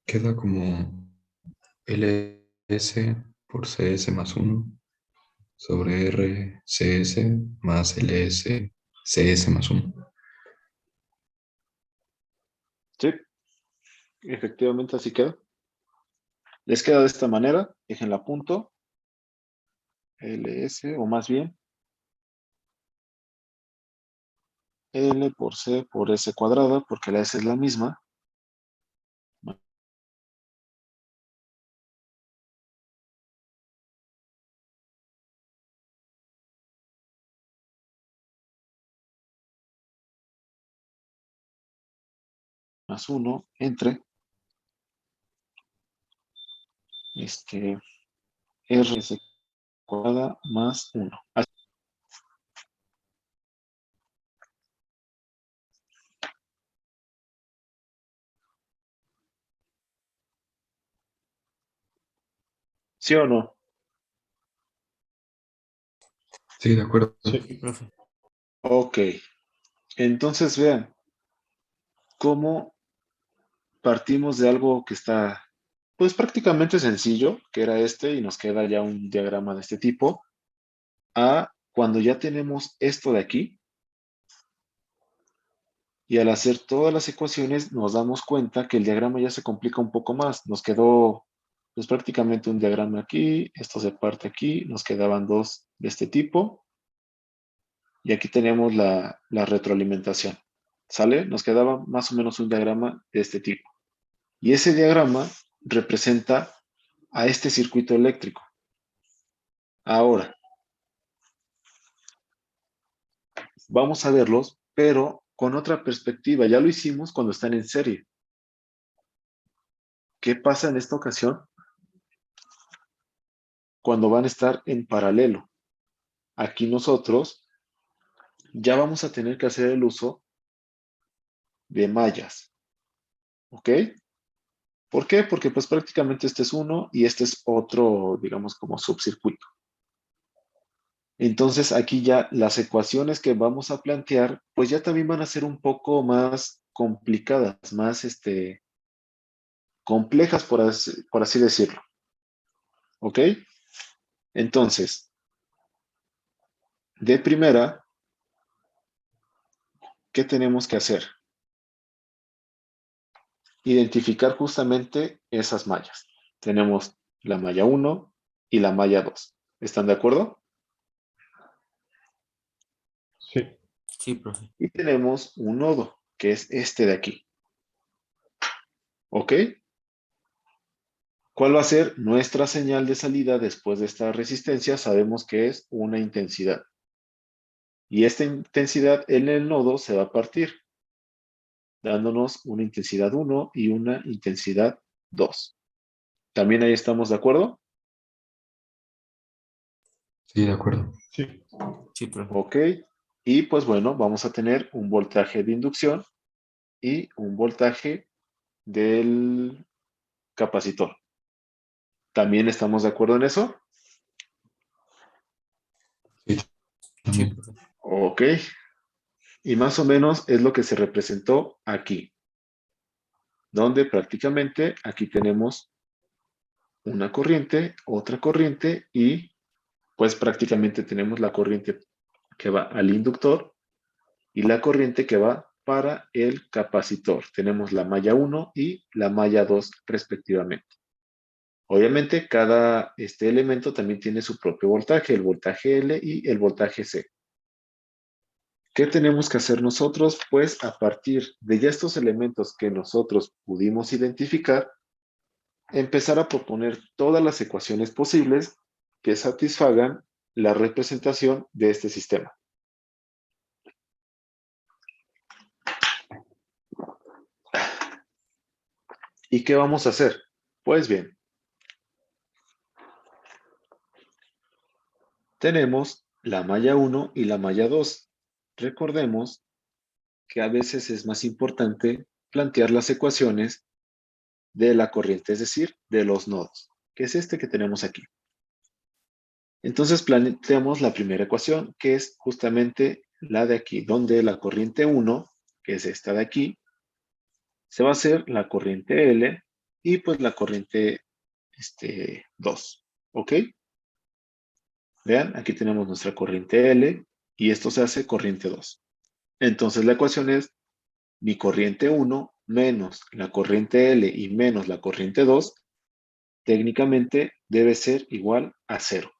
Queda como LS por CS más 1 sobre RCS más LS CS más 1. Sí, efectivamente así queda. Les queda de esta manera, déjenla a punto. LS, o más bien, L por C por S cuadrada, porque la S es la misma. Más 1 entre RS cuadrada más 1. ¿Sí o no? Sí, de acuerdo. Sí. Sí, profe. Ok. Entonces vean cómo partimos de algo que está, pues prácticamente sencillo, que era este, y nos queda ya un diagrama de este tipo, a cuando ya tenemos esto de aquí, y al hacer todas las ecuaciones nos damos cuenta que el diagrama ya se complica un poco más. Nos quedó pues prácticamente un diagrama aquí, esto se parte aquí, nos quedaban dos de este tipo, y aquí tenemos la retroalimentación. ¿Sale? Nos quedaba más o menos un diagrama de este tipo. Y ese diagrama representa a este circuito eléctrico. Ahora, vamos a verlos, pero con otra perspectiva. Ya lo hicimos cuando están en serie. ¿Qué pasa en esta ocasión? Cuando van a estar en paralelo. Aquí nosotros ya vamos a tener que hacer el uso de mallas. ¿Ok? ¿Por qué? Porque pues prácticamente este es uno y este es otro, digamos, como subcircuito. Entonces aquí ya las ecuaciones que vamos a plantear, pues ya también van a ser un poco más complicadas, más complejas por así decirlo. ¿Ok? Entonces, de primera, ¿qué tenemos que hacer? Identificar justamente esas mallas. Tenemos la malla 1 y la malla 2. ¿Están de acuerdo? Sí. Sí, profe. Y tenemos un nodo, que es este de aquí. ¿Ok? ¿Cuál va a ser nuestra señal de salida después de esta resistencia? Sabemos que es una intensidad. Y esta intensidad en el nodo se va a partir, dándonos una intensidad 1 y una intensidad 2. ¿También ahí estamos de acuerdo? Sí, de acuerdo. Sí. Sí, profe. Ok. Y pues bueno, vamos a tener un voltaje de inducción y un voltaje del capacitor. ¿También estamos de acuerdo en eso? Sí, Sí, también. profe. Ok. Y más o menos es lo que se representó aquí, donde prácticamente aquí tenemos una corriente, otra corriente y pues prácticamente tenemos la corriente que va al inductor y la corriente que va para el capacitor. Tenemos la malla 1 y la malla 2 respectivamente. Obviamente cada elemento también tiene su propio voltaje, el voltaje L y el voltaje C. ¿Qué tenemos que hacer nosotros? Pues a partir de ya estos elementos que nosotros pudimos identificar, empezar a proponer todas las ecuaciones posibles que satisfagan la representación de este sistema. ¿Y qué vamos a hacer? Pues bien, tenemos la malla 1 y la malla 2. Recordemos que a veces es más importante plantear las ecuaciones de la corriente, es decir, de los nodos, que es este que tenemos aquí. Entonces planteamos la primera ecuación, que es justamente la de aquí, donde la corriente 1, que es esta de aquí, se va a hacer la corriente L y pues la corriente 2. ¿Ok? Vean, aquí tenemos nuestra corriente L y esto se hace corriente 2. Entonces la ecuación es mi corriente 1 menos la corriente L y menos la corriente 2, técnicamente debe ser igual a 0.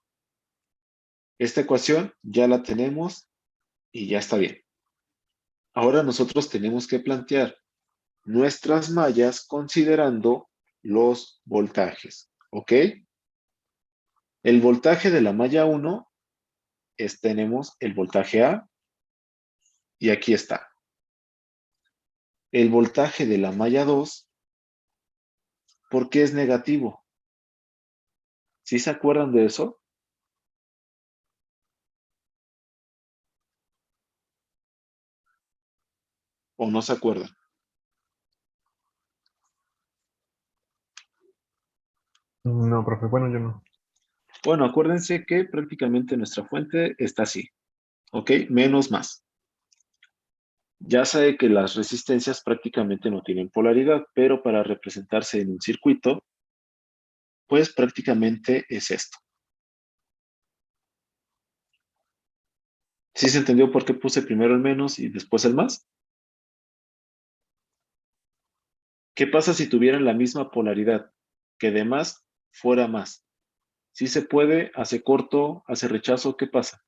Esta ecuación ya la tenemos y ya está bien. Ahora nosotros tenemos que plantear nuestras mallas considerando los voltajes. ¿Ok? El voltaje de la malla 1 tenemos el voltaje A y aquí está. El voltaje de la malla 2, ¿por qué es negativo? ¿Sí se acuerdan de eso? ¿O no se acuerdan? No, profe, bueno, yo no. Bueno, acuérdense que prácticamente nuestra fuente está así. ¿Ok? Menos más. Ya sabe que las resistencias prácticamente no tienen polaridad, pero para representarse en un circuito, pues prácticamente es esto. ¿Sí se entendió por qué puse primero el menos y después el más? ¿Qué pasa si tuvieran la misma polaridad? Que de más fuera más. Si se puede, hace corto, hace rechazo, ¿qué pasa?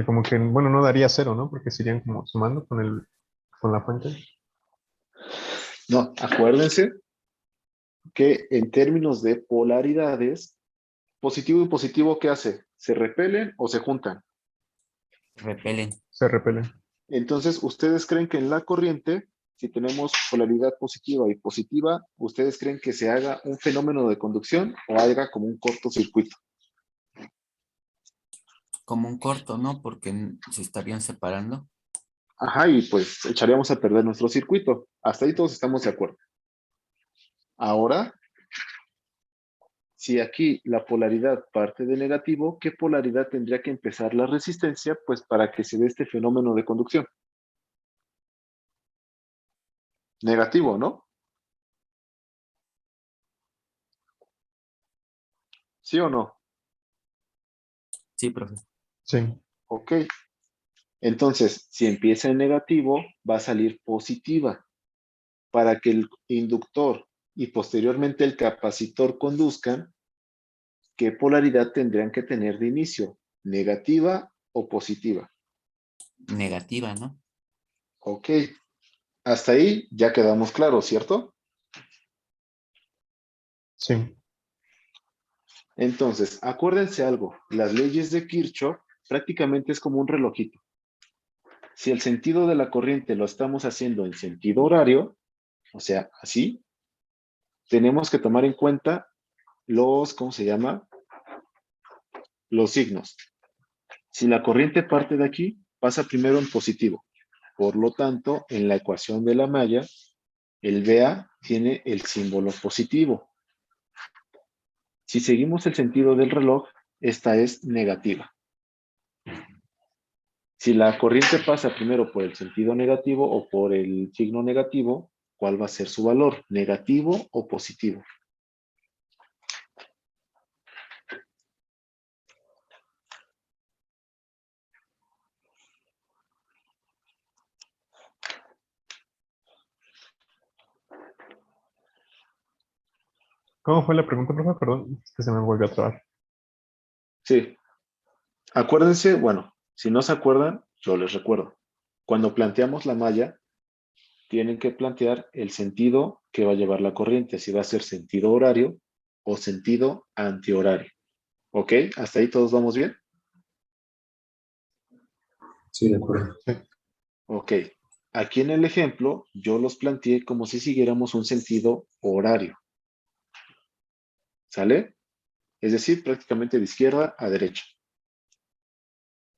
Como que, bueno, no daría cero, ¿no? Porque serían como sumando con la fuente. No, acuérdense que en términos de polaridades, positivo y positivo, ¿qué hace? ¿Se repelen o se juntan? Repelen. Se repelen. Entonces, ¿ustedes creen que en la corriente, si tenemos polaridad positiva y positiva, ustedes creen que se haga un fenómeno de conducción o haga como un cortocircuito? Como un corto, ¿no? Porque se estarían separando. Ajá, y pues echaríamos a perder nuestro circuito. Hasta ahí todos estamos de acuerdo. Ahora, si aquí la polaridad parte de negativo, ¿qué polaridad tendría que empezar la resistencia? Pues para que se dé este fenómeno de conducción. Negativo, ¿no? ¿Sí o no? Sí, profe. Sí. Ok. Entonces, si empieza en negativo, va a salir positiva. Para que el inductor y posteriormente el capacitor conduzcan, ¿qué polaridad tendrían que tener de inicio? ¿Negativa o positiva? Negativa, ¿no? Ok. Hasta ahí ya quedamos claros, ¿cierto? Sí. Entonces, acuérdense algo, las leyes de Kirchhoff prácticamente es como un relojito. Si el sentido de la corriente lo estamos haciendo en sentido horario, o sea, así, tenemos que tomar en cuenta los, ¿cómo se llama? Los signos. Si la corriente parte de aquí, pasa primero en positivo. Por lo tanto, en la ecuación de la malla, el BA tiene el símbolo positivo. Si seguimos el sentido del reloj, esta es negativa. Si la corriente pasa primero por el sentido negativo o por el signo negativo, ¿cuál va a ser su valor? ¿Negativo o positivo? ¿Cómo fue la pregunta, profe? Perdón, es que se me volvió a trabar. Sí. Acuérdense, bueno, si no se acuerdan, yo les recuerdo. Cuando planteamos la malla, tienen que plantear el sentido que va a llevar la corriente, si va a ser sentido horario o sentido antihorario. ¿Ok? ¿Hasta ahí todos vamos bien? Sí, de acuerdo. Ok. Aquí en el ejemplo, yo los planteé como si siguiéramos un sentido horario. ¿Sale? Es decir, prácticamente de izquierda a derecha.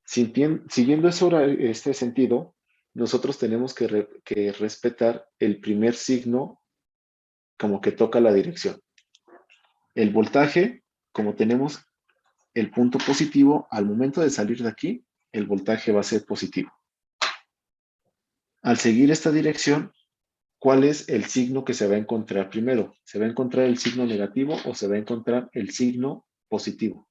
Siguiendo este sentido, nosotros tenemos que respetar el primer signo como que toca la dirección. El voltaje, como tenemos el punto positivo, al momento de salir de aquí, el voltaje va a ser positivo. Al seguir esta dirección, ¿cuál es el signo que se va a encontrar primero? ¿Se va a encontrar el signo negativo o se va a encontrar el signo positivo?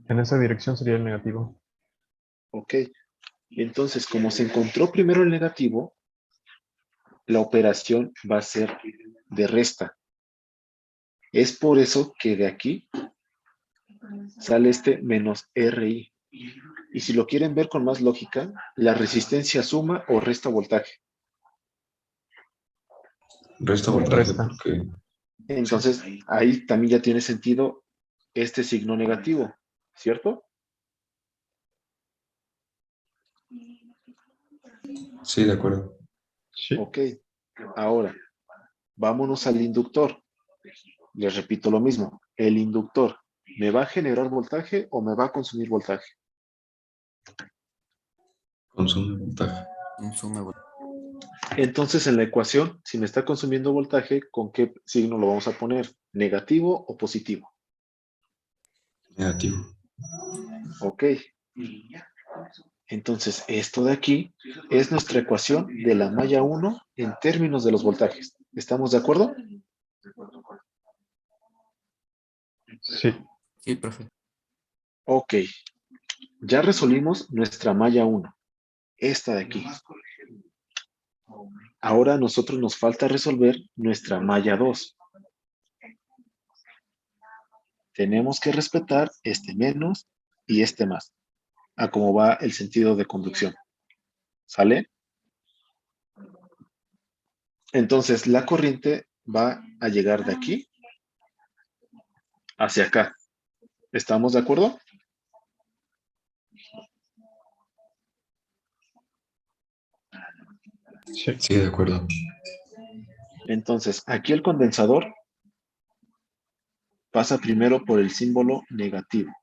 En esa dirección sería el negativo. Ok. Entonces, como se encontró primero el negativo, la operación va a ser de resta. Es por eso que de aquí sale este menos RI. Y si lo quieren ver con más lógica, la resistencia suma o resta voltaje. Resta voltaje Resta. porque Entonces, ahí también ya tiene sentido este signo negativo, ¿cierto? sí, de acuerdo. Sí. Ok. Ahora, vámonos al inductor. Les repito lo mismo. El inductor, ¿me va a generar voltaje o me va a consumir voltaje? Consume voltaje. Consume Entonces, en la ecuación, si me está consumiendo voltaje, ¿con qué signo lo vamos a poner? ¿Negativo o positivo? Negativo. Ok. Entonces, esto de aquí es nuestra ecuación de la malla 1 en términos de los voltajes. ¿Estamos de acuerdo? Sí. Sí, profe. Ok. Ya resolvimos nuestra malla 1. Esta de aquí. Ahora a nosotros nos falta resolver nuestra malla 2. Tenemos que respetar este menos y este más, a cómo va el sentido de conducción. ¿Sale? Entonces, la corriente va a llegar de aquí hacia acá. ¿Estamos de acuerdo? Sí. Sí, de acuerdo. Entonces, aquí el condensador pasa primero por el símbolo negativo.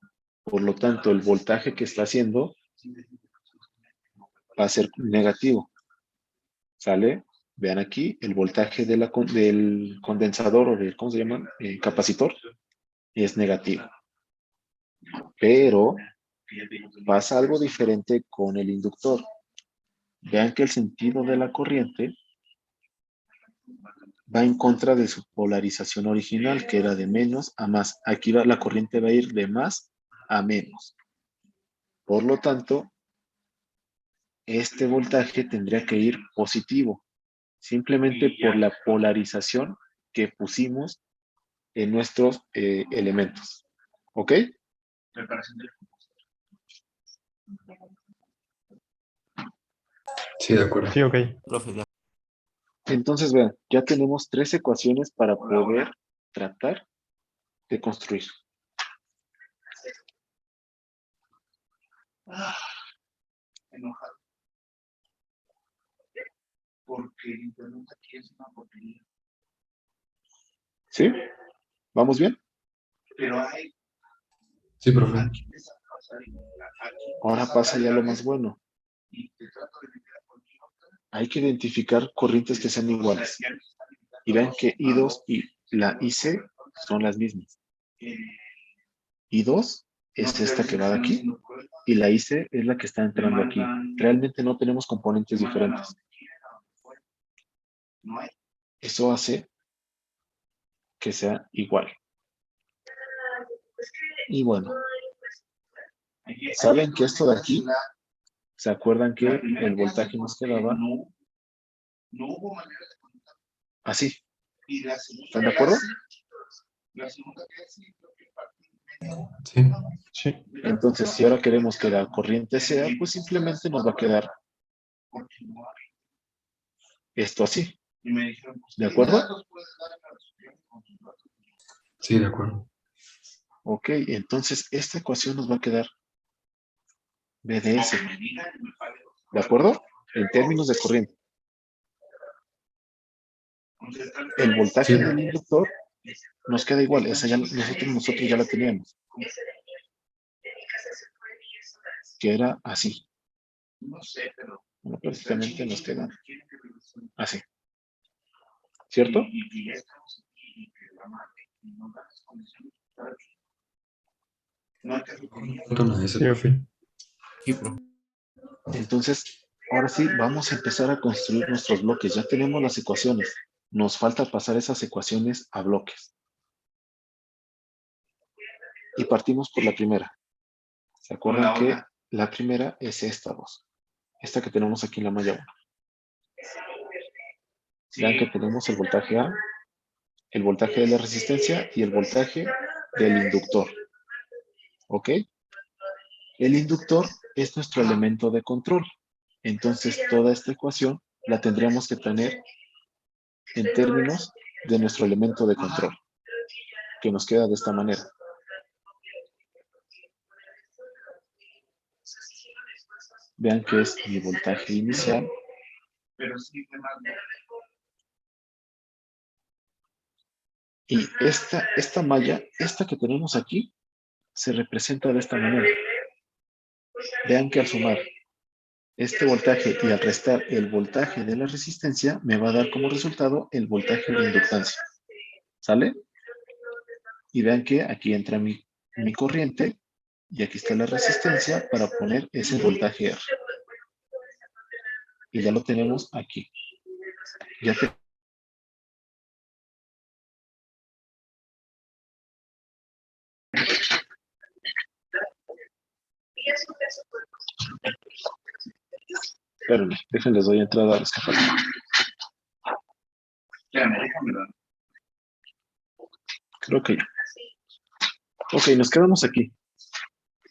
Por lo tanto, el voltaje que está haciendo va a ser negativo. ¿Sale? Vean aquí, el voltaje del condensador o del, ¿cómo se llama? Capacitor es negativo. Pero pasa algo diferente con el inductor. Vean que el sentido de la corriente va en contra de su polarización original, que era de menos a más. Aquí la corriente va a ir de más a menos. Por lo tanto, este voltaje tendría que ir positivo, simplemente por la polarización que pusimos en nuestros elementos. ¿Ok? Sí, de acuerdo. Sí, ok. Profe, ya. Entonces, vean, ya tenemos 3 ecuaciones para poder tratar de construir. Enojado. Porque el internet aquí es una porquería. ¿Sí? ¿Vamos bien? Pero hay. Sí, profe. Aquí empieza a pasar. Ahora pasa ya lo más bueno. Y te trato de meter contigo. Hay que identificar corrientes que sean iguales. Y vean que I2 y la IC son las mismas. I2 es esta que va de aquí y la IC es la que está entrando aquí. Realmente no tenemos componentes diferentes. Eso hace que sea igual. Y bueno, ¿saben que esto de aquí? ¿Se acuerdan que el voltaje nos quedaba así? ¿Están de acuerdo? Sí. Sí. Entonces, si ahora queremos que la corriente sea, pues simplemente nos va a quedar esto así. ¿De acuerdo? Sí, de acuerdo. Ok, entonces esta ecuación nos va a quedar BDS. ¿De acuerdo? En términos de corriente. El voltaje Sí. del inductor Nos queda igual, esa ya, nosotros ya la teníamos. Que era así. No sé, pero Bueno, prácticamente nos queda así. ¿Cierto? y ya estamos aquí y que la madre y no da las condiciones. No hay que requerir. Una de Sí, esas. profe. Sí, profe. Entonces, ahora sí, vamos a empezar a construir nuestros bloques. Ya tenemos las ecuaciones. Nos falta pasar esas ecuaciones a bloques. Y partimos por la primera. ¿Se acuerdan que la primera es esta 2? Esta que tenemos aquí en la malla 1. Vean que tenemos el voltaje A, el voltaje de la resistencia y el voltaje del inductor. ¿Ok? El inductor es nuestro elemento de control. Entonces, toda esta ecuación la tendríamos que tener en términos de nuestro elemento de control, que nos queda de esta manera. Vean que es mi voltaje inicial. Pero sí, Y esta malla, esta que tenemos aquí, se representa de esta manera. Vean que al sumar este voltaje y al restar el voltaje de la resistencia, me va a dar como resultado el voltaje de inductancia. ¿Sale? Y vean que aquí entra mi corriente y aquí está la resistencia para poner ese voltaje R. Y ya lo tenemos aquí. Ya Espérenme, déjenles doy entrada a los que faltan. déjame ver. Creo que ya. Ok, nos quedamos aquí.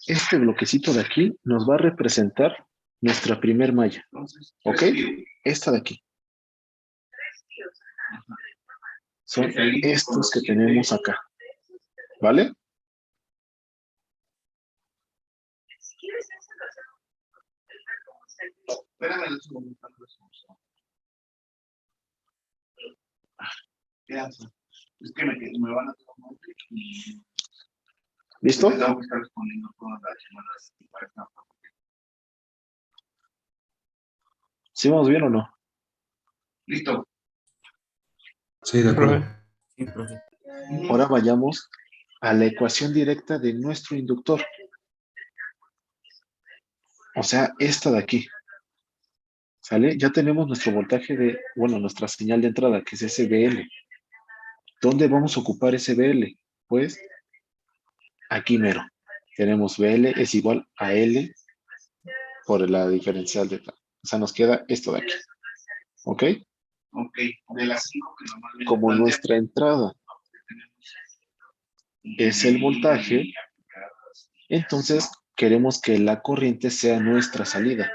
Este bloquecito de aquí nos va a representar nuestra primer malla. ¿Ok? Esta de aquí. Son estos que tenemos acá. ¿Vale? Espérame un segundo. Es que me van a tomar y ¿Listo? tengo que estar respondiendo todas las llamadas para esta. ¿Sí vamos bien o no? Listo. Sí, de acuerdo. Profe. Sí, profe. Ahora vayamos a la ecuación directa de nuestro inductor. O sea, esta de aquí. ¿Sale? Ya tenemos nuestro voltaje de, bueno, nuestra señal de entrada, que es SBL. ¿Dónde vamos a ocupar SBL? Pues aquí mero. Tenemos BL es igual a L por la diferencial de tal. O sea, nos queda esto de aquí. ¿Ok? Ok, de las 5 que normalmente. Como nuestra entrada es el voltaje, entonces queremos que la corriente sea nuestra salida.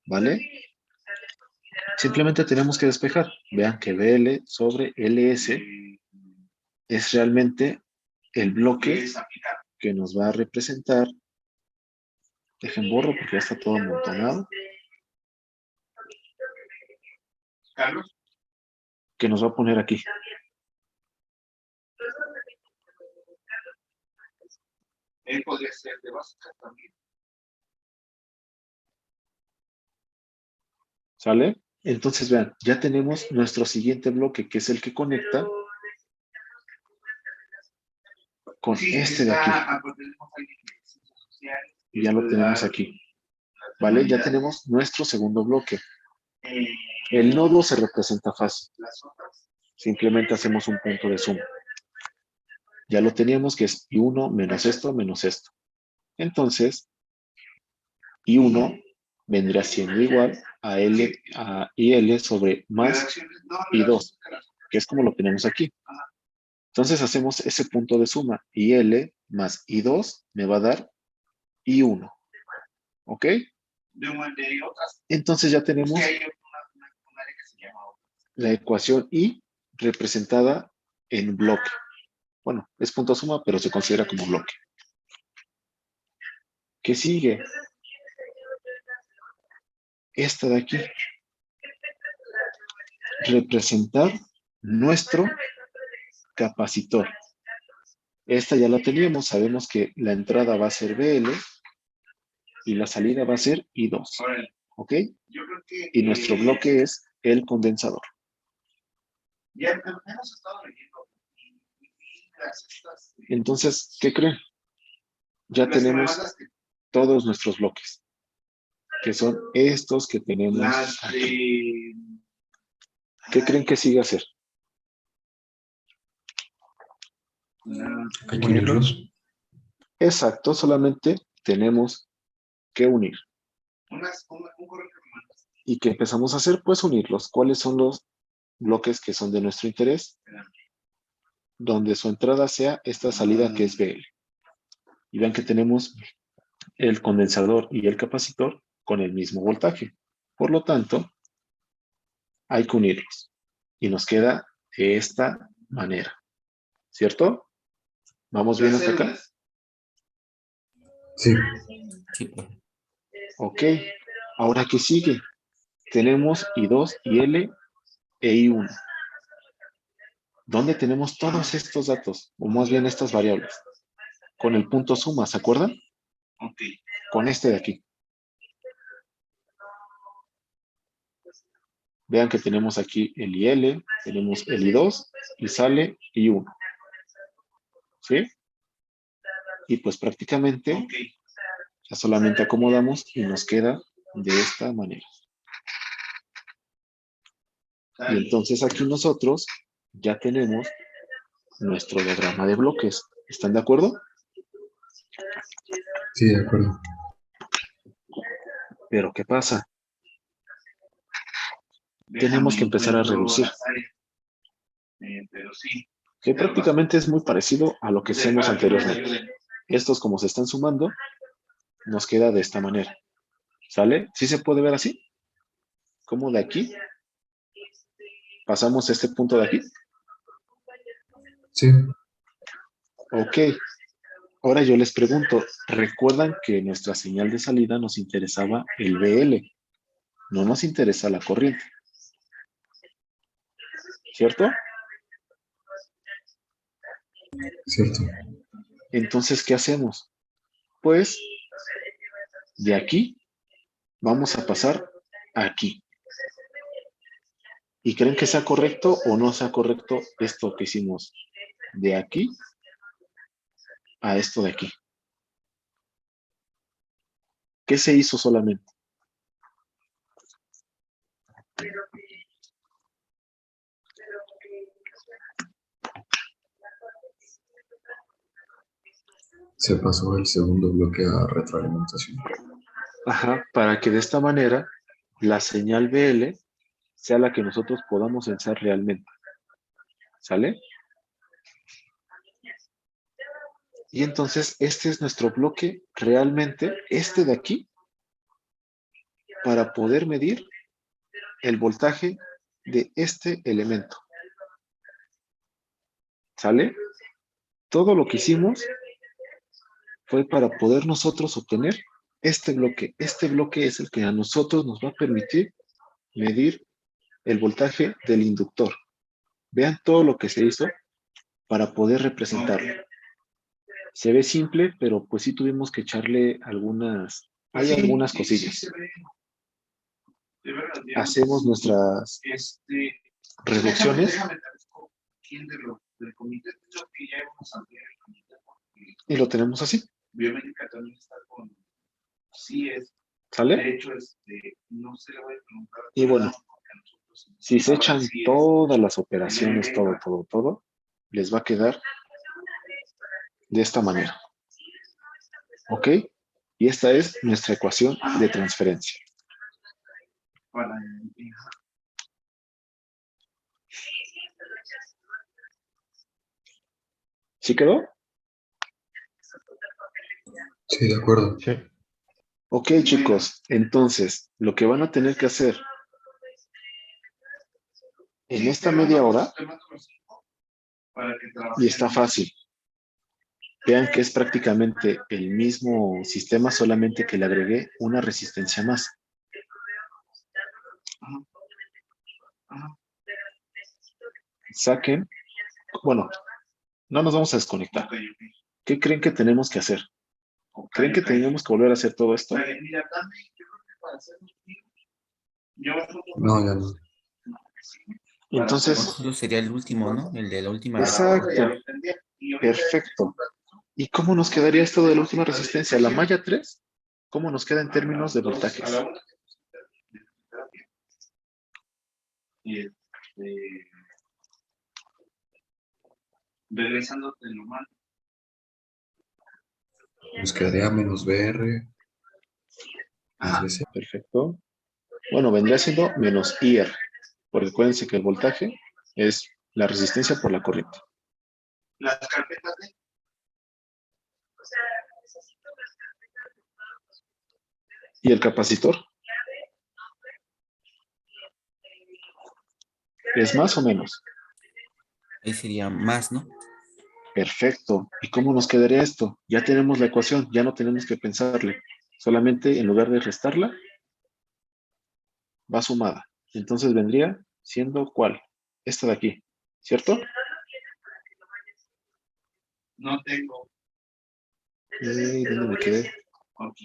¿Vale? Simplemente tenemos que despejar. Vean que BL sobre LS es realmente el bloque que nos va a representar. Dejen borro porque ya está todo amontonado. Carlos. Que nos va a poner aquí. Él podría ser de básica también. ¿Sale? Entonces vean, ya tenemos nuestro siguiente bloque, que es el que conecta con este de aquí. Y ya lo tenemos aquí. ¿Vale? Ya tenemos nuestro segundo bloque. El nodo se representa fácil. Simplemente hacemos un punto de suma. Ya lo teníamos, que es I1 menos esto menos esto. Entonces, I1 vendrá siendo igual a IL sobre más I2, que es como lo tenemos aquí. Entonces hacemos ese punto de suma. IL más I2 me va a dar I1. ¿Ok? Entonces ya tenemos la ecuación I representada en bloque. Bueno, es punto suma, pero se considera como bloque. ¿Qué sigue? Esta de aquí. Representar nuestro capacitor. Esta ya la teníamos, sabemos que la entrada va a ser BL y la salida va a ser I2. ¿Ok? Yo creo que Y nuestro bloque es el condensador. ya hemos estado leyendo estas Entonces, ¿qué creen? Ya las que me tenemos mandaste, todos nuestros bloques, que son estos que tenemos las aquí. de ¿Qué creen que sigue hacer? Hay que unirlos. Exacto, solamente tenemos que unir. un correo que me mandaste. ¿Y qué empezamos a hacer? Pues unirlos. ¿Cuáles son los bloques que son de nuestro interés? Donde su entrada sea esta salida que es BL. Y vean que tenemos el condensador y el capacitor con el mismo voltaje. Por lo tanto, hay que unirlos. Y nos queda de esta manera. ¿Cierto? ¿Vamos bien hasta acá? Sí. Sí, profe. Ok. Ahora, ¿qué sigue? Tenemos I2, IL e I1. ¿Dónde tenemos todos estos datos? O más bien estas variables. Con el punto suma, ¿se acuerdan? Ok. Con este de aquí. Vean que tenemos aquí el IL, tenemos el I2 y sale I1. ¿Sí? Y pues prácticamente Ok. ya solamente acomodamos y nos queda de esta manera. Y entonces aquí nosotros ya tenemos nuestro diagrama de bloques. ¿Están de acuerdo? Sí, de acuerdo. Pero ¿qué pasa? Tenemos que empezar a reducir. Pero sí. Que prácticamente es muy parecido a lo que hacemos anteriormente. Estos, como se están sumando, nos queda de esta manera. ¿Sale? ¿Sí se puede ver así? Como de aquí pasamos este punto de aquí. Sí. Ok. Ahora yo les pregunto, ¿recuerdan que nuestra señal de salida nos interesaba el BL? No nos interesa la corriente. ¿Cierto? Cierto. Entonces, ¿qué hacemos? Pues, de aquí vamos a pasar aquí. ¿Y creen que sea correcto o no sea correcto esto que hicimos de aquí a esto de aquí? ¿Qué se hizo solamente? Se pasó el segundo bloque a retroalimentación. Ajá, para que de esta manera la señal BL sea la que nosotros podamos sensar realmente. ¿Sale? Y entonces este es nuestro bloque realmente, este de aquí, para poder medir el voltaje de este elemento. ¿Sale? Todo lo que hicimos fue para poder nosotros obtener este bloque. Este bloque es el que a nosotros nos va a permitir medir el voltaje del inductor. Vean todo lo que se hizo para poder representarlo. Se ve simple, pero pues sí tuvimos que echarle algunas, hay algunas cosillas. Hacemos nuestras reducciones y lo tenemos así. Biomédica también está con CIES. ¿Sale? De hecho, no se le va a preguntar. Y bueno, si se echan todas las operaciones, todo, les va a quedar de esta manera. ¿Ok? Y esta es nuestra ecuación de transferencia. ¿Sí quedó? Sí, de acuerdo. Sí. Ok, chicos, entonces, lo que van a tener que hacer en esta media hora, y está fácil, vean que es prácticamente el mismo sistema, solamente que le agregué una resistencia más. Saquen, bueno, No nos vamos a desconectar. ¿Qué creen que tenemos que hacer? ¿Creen que tenemos que volver a hacer todo esto? No, ya no. Entonces, Eso sería el último, ¿no? El de la última. exacto. Perfecto. ¿Y cómo nos quedaría esto de la última resistencia? La malla 3, ¿cómo nos queda en términos de voltajes? Regresando de normal. Nos quedaría menos BR más BC. Perfecto. Bueno, vendría siendo menos IR, porque acuérdense que el voltaje es la resistencia por la corriente. Las carpetas de... ¿Y el capacitor? ¿Es más o menos? Ahí sería más, ¿no? Perfecto. ¿Y cómo nos quedaría esto? Ya tenemos la ecuación, ya no tenemos que pensarle. Solamente en lugar de restarla, va sumada. Entonces vendría siendo ¿cuál? Esta de aquí, ¿cierto? No tengo. ¿Dónde me quedé? Ok.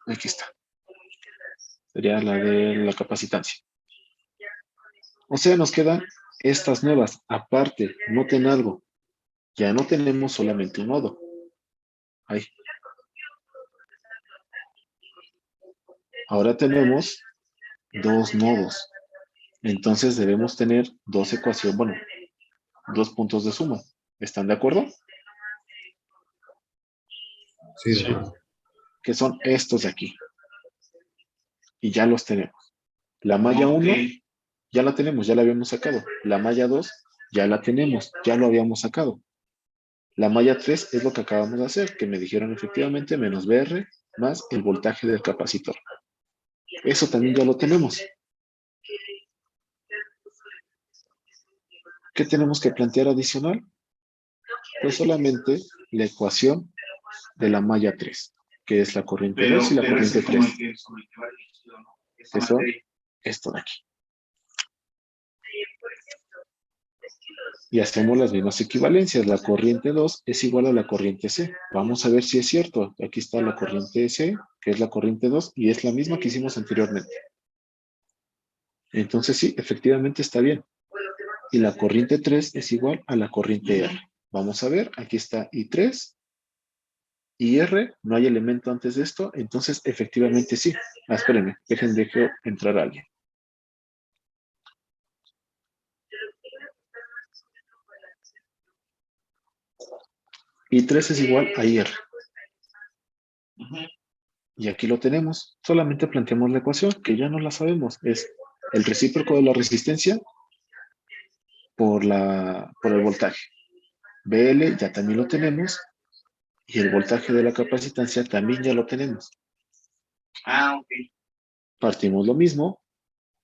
Aquí está. Sería la de la capacitancia. O sea, nos quedan estas nuevas. Aparte, noten algo. Ya no tenemos solamente un nodo. Ahí. Ahora tenemos dos nodos. Entonces debemos tener dos ecuaciones, bueno, dos puntos de suma. ¿Están de acuerdo? Sí, de acuerdo. Que son estos de aquí. Y ya los tenemos. La malla 1 ya la tenemos, ya la habíamos sacado. La malla 2 ya la tenemos, ya lo habíamos sacado. La malla 3 es lo que acabamos de hacer, que me dijeron efectivamente menos BR más el voltaje del capacitor. Eso también ya lo tenemos. ¿Qué tenemos que plantear adicional? Pues solamente la ecuación de la malla 3, que es la corriente 2 y la corriente 3. Que son esto de aquí. Y hacemos las mismas equivalencias. La corriente 2 es igual a la corriente C. Vamos a ver si es cierto. Aquí está la corriente C, que es la corriente 2, y es la misma que hicimos anteriormente. Entonces sí, efectivamente está bien. Y la corriente 3 es igual a la corriente R. Vamos a ver, aquí está I3, IR, no hay elemento antes de esto, entonces efectivamente sí. Espérenme, dejo entrar a alguien. I3 es igual a IR. Y aquí lo tenemos. Solamente planteamos la ecuación, que ya no la sabemos. Es el recíproco de la resistencia por el voltaje. BL ya también lo tenemos. Y el voltaje de la capacitancia también ya lo tenemos. Ah, ok. Partimos lo mismo.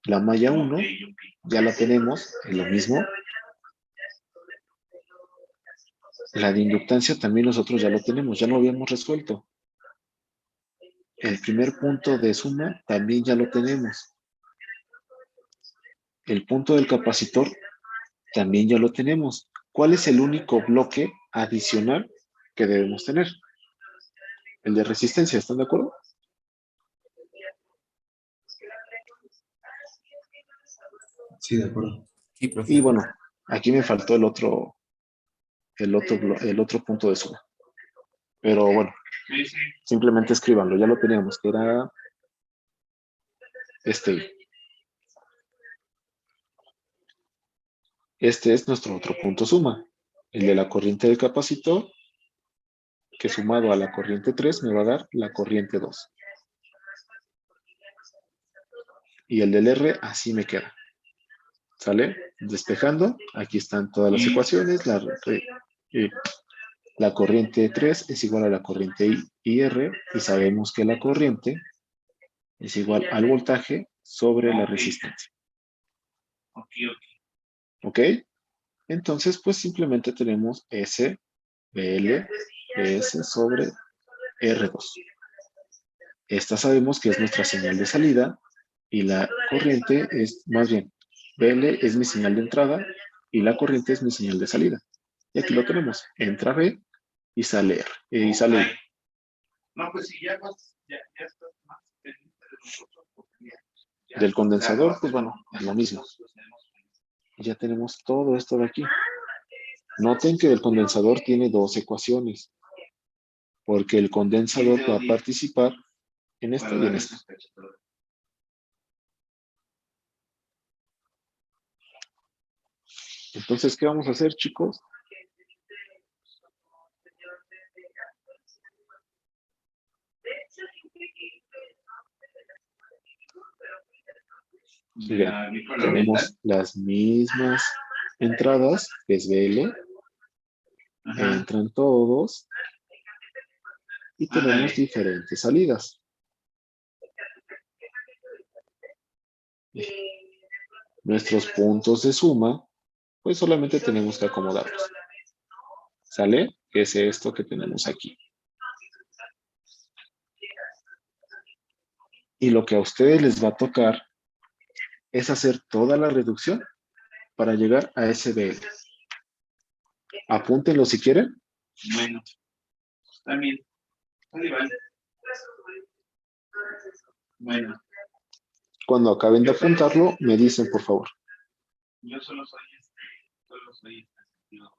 La malla 1 ya la tenemos, es lo mismo. La de inductancia también nosotros ya lo tenemos, ya lo habíamos resuelto. El primer punto de suma también ya lo tenemos. El punto del capacitor también ya lo tenemos. ¿Cuál es el único bloque adicional que debemos tener? El de resistencia, ¿están de acuerdo? Sí, de acuerdo. Sí, profe. Y bueno, aquí me faltó el otro punto de suma. Pero bueno, Sí, sí. simplemente escríbanlo, ya lo teníamos, que era este. Este es nuestro otro punto suma, el de la corriente del capacitor, que sumado a la corriente 3 me va a dar la corriente 2. Y el del R así me queda. ¿Sale? Despejando, aquí están todas las ecuaciones. La corriente 3 es igual a la corriente IR y sabemos que la corriente es igual al voltaje sobre la resistencia. Ok. ¿Ok? Entonces, pues simplemente tenemos S, BL, PS sobre R2. Esta sabemos que es nuestra señal de salida y la corriente es, más bien, BL es mi señal de entrada Y la corriente es mi señal de salida. Y aquí lo tenemos. Entra B y sale R. Y sale I. No, pues si ya estás más pendiente de nosotros, porque ya- Del condensador, pues bueno, es lo mismo. Y ya tenemos todo esto de aquí. Noten que el condensador tiene dos ecuaciones, porque el condensador va a participar en esta y en esta. Entonces, ¿qué vamos a hacer, chicos? Bien, tenemos las mismas entradas, que es BL, entran todos, y tenemos diferentes salidas. Nuestros puntos de suma, pues solamente tenemos que acomodarlos. ¿Sale? Que es esto que tenemos aquí. Y lo que a ustedes les va a tocar es hacer toda la reducción para llegar a ese BL. Apúntenlo si quieren. Bueno, también. Vale. Bueno, Cuando acaben de apuntarlo, me dicen, por favor. yo solo soy sentido.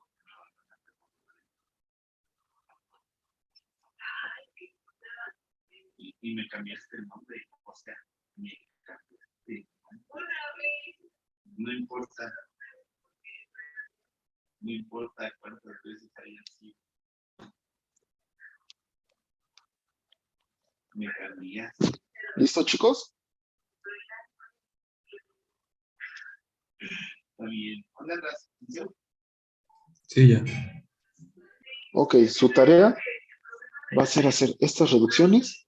Y me cambiaste el nombre, o sea, me cambiaste. No importa. No importa cuántas veces hayan sido. Me cambiaste. ¿Listo, chicos? Está bien. ¿Dónde andas? Sí, ya. Ok, su tarea va a ser hacer estas reducciones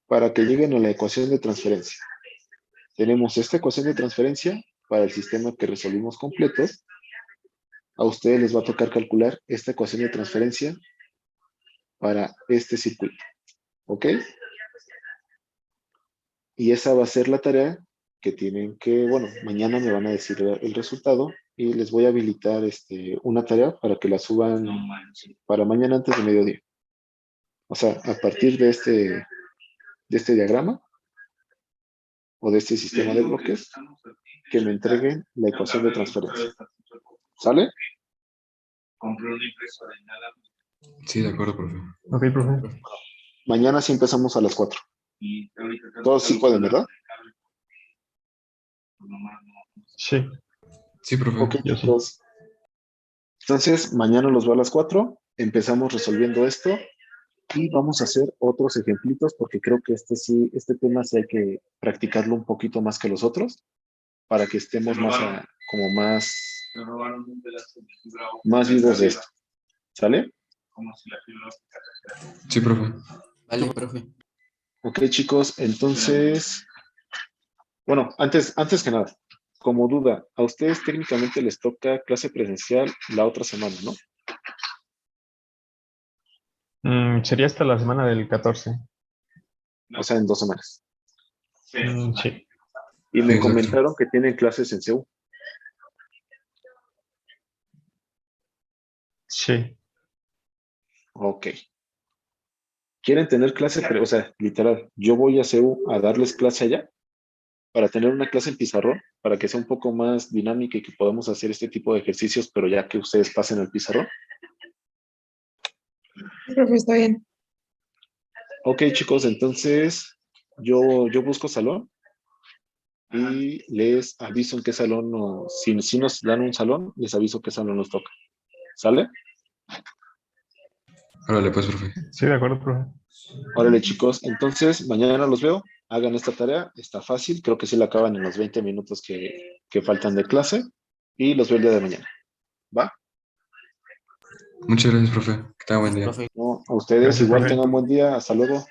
para que lleguen a la ecuación de transferencia. Tenemos esta ecuación de transferencia para el sistema que resolvimos completos. A ustedes les va a tocar calcular esta ecuación de transferencia para este circuito. ¿Ok? Y esa va a ser la tarea que tienen que, bueno, mañana me van a decir el resultado y les voy a habilitar una tarea para que la suban para mañana antes de mediodía. O sea, a partir de este diagrama o de este sistema de bloques, que me entreguen la ecuación de transferencia. ¿Sale? Compré una impresora y nada. Sí, de acuerdo, profe. Ok, profe. Mañana sí empezamos a las 4. Y ahorita Todos sí pueden, ¿verdad? Sí, Sí, profe. Ok, yo sí. chicos. Entonces, mañana los veo a las 4. Empezamos resolviendo esto y vamos a hacer otros ejemplitos porque creo que este tema sí hay que practicarlo un poquito más que los otros para que estemos Me robaron un pedazo de fibra óptica más vivos de arriba, esto. ¿Sale? como si la fibra óptica trajera. Sí, profe. Vale, profe. Ok, chicos, entonces, bueno, antes que nada, como duda, a ustedes técnicamente les toca clase presencial la otra semana, ¿no? Sería hasta la semana del 14. O sea, en 2 semanas. Sí. Sí. Y Sí, me exacto. comentaron que tienen clases en CEU. Sí. Ok. ¿Quieren tener clase? O sea, literal, yo voy a CEU a darles clase allá para tener una clase en pizarrón, para que sea un poco más dinámica y que podamos hacer este tipo de ejercicios, pero ya que ustedes pasen al pizarrón. Profe, está bien. Ok, chicos, entonces yo busco salón y les aviso en qué salón, si nos dan un salón, les aviso qué salón nos toca. ¿Sale? Órale, pues, profe. Sí, de acuerdo, profe. Órale, chicos, entonces mañana los veo, hagan esta tarea, está fácil, creo que sí la acaban en los 20 minutos que faltan de clase y los veo el día de mañana. ¿Va? Muchas gracias, profe. Que tenga buen día. Profe. No, a ustedes Gracias, igual profe. tengan buen día, hasta luego.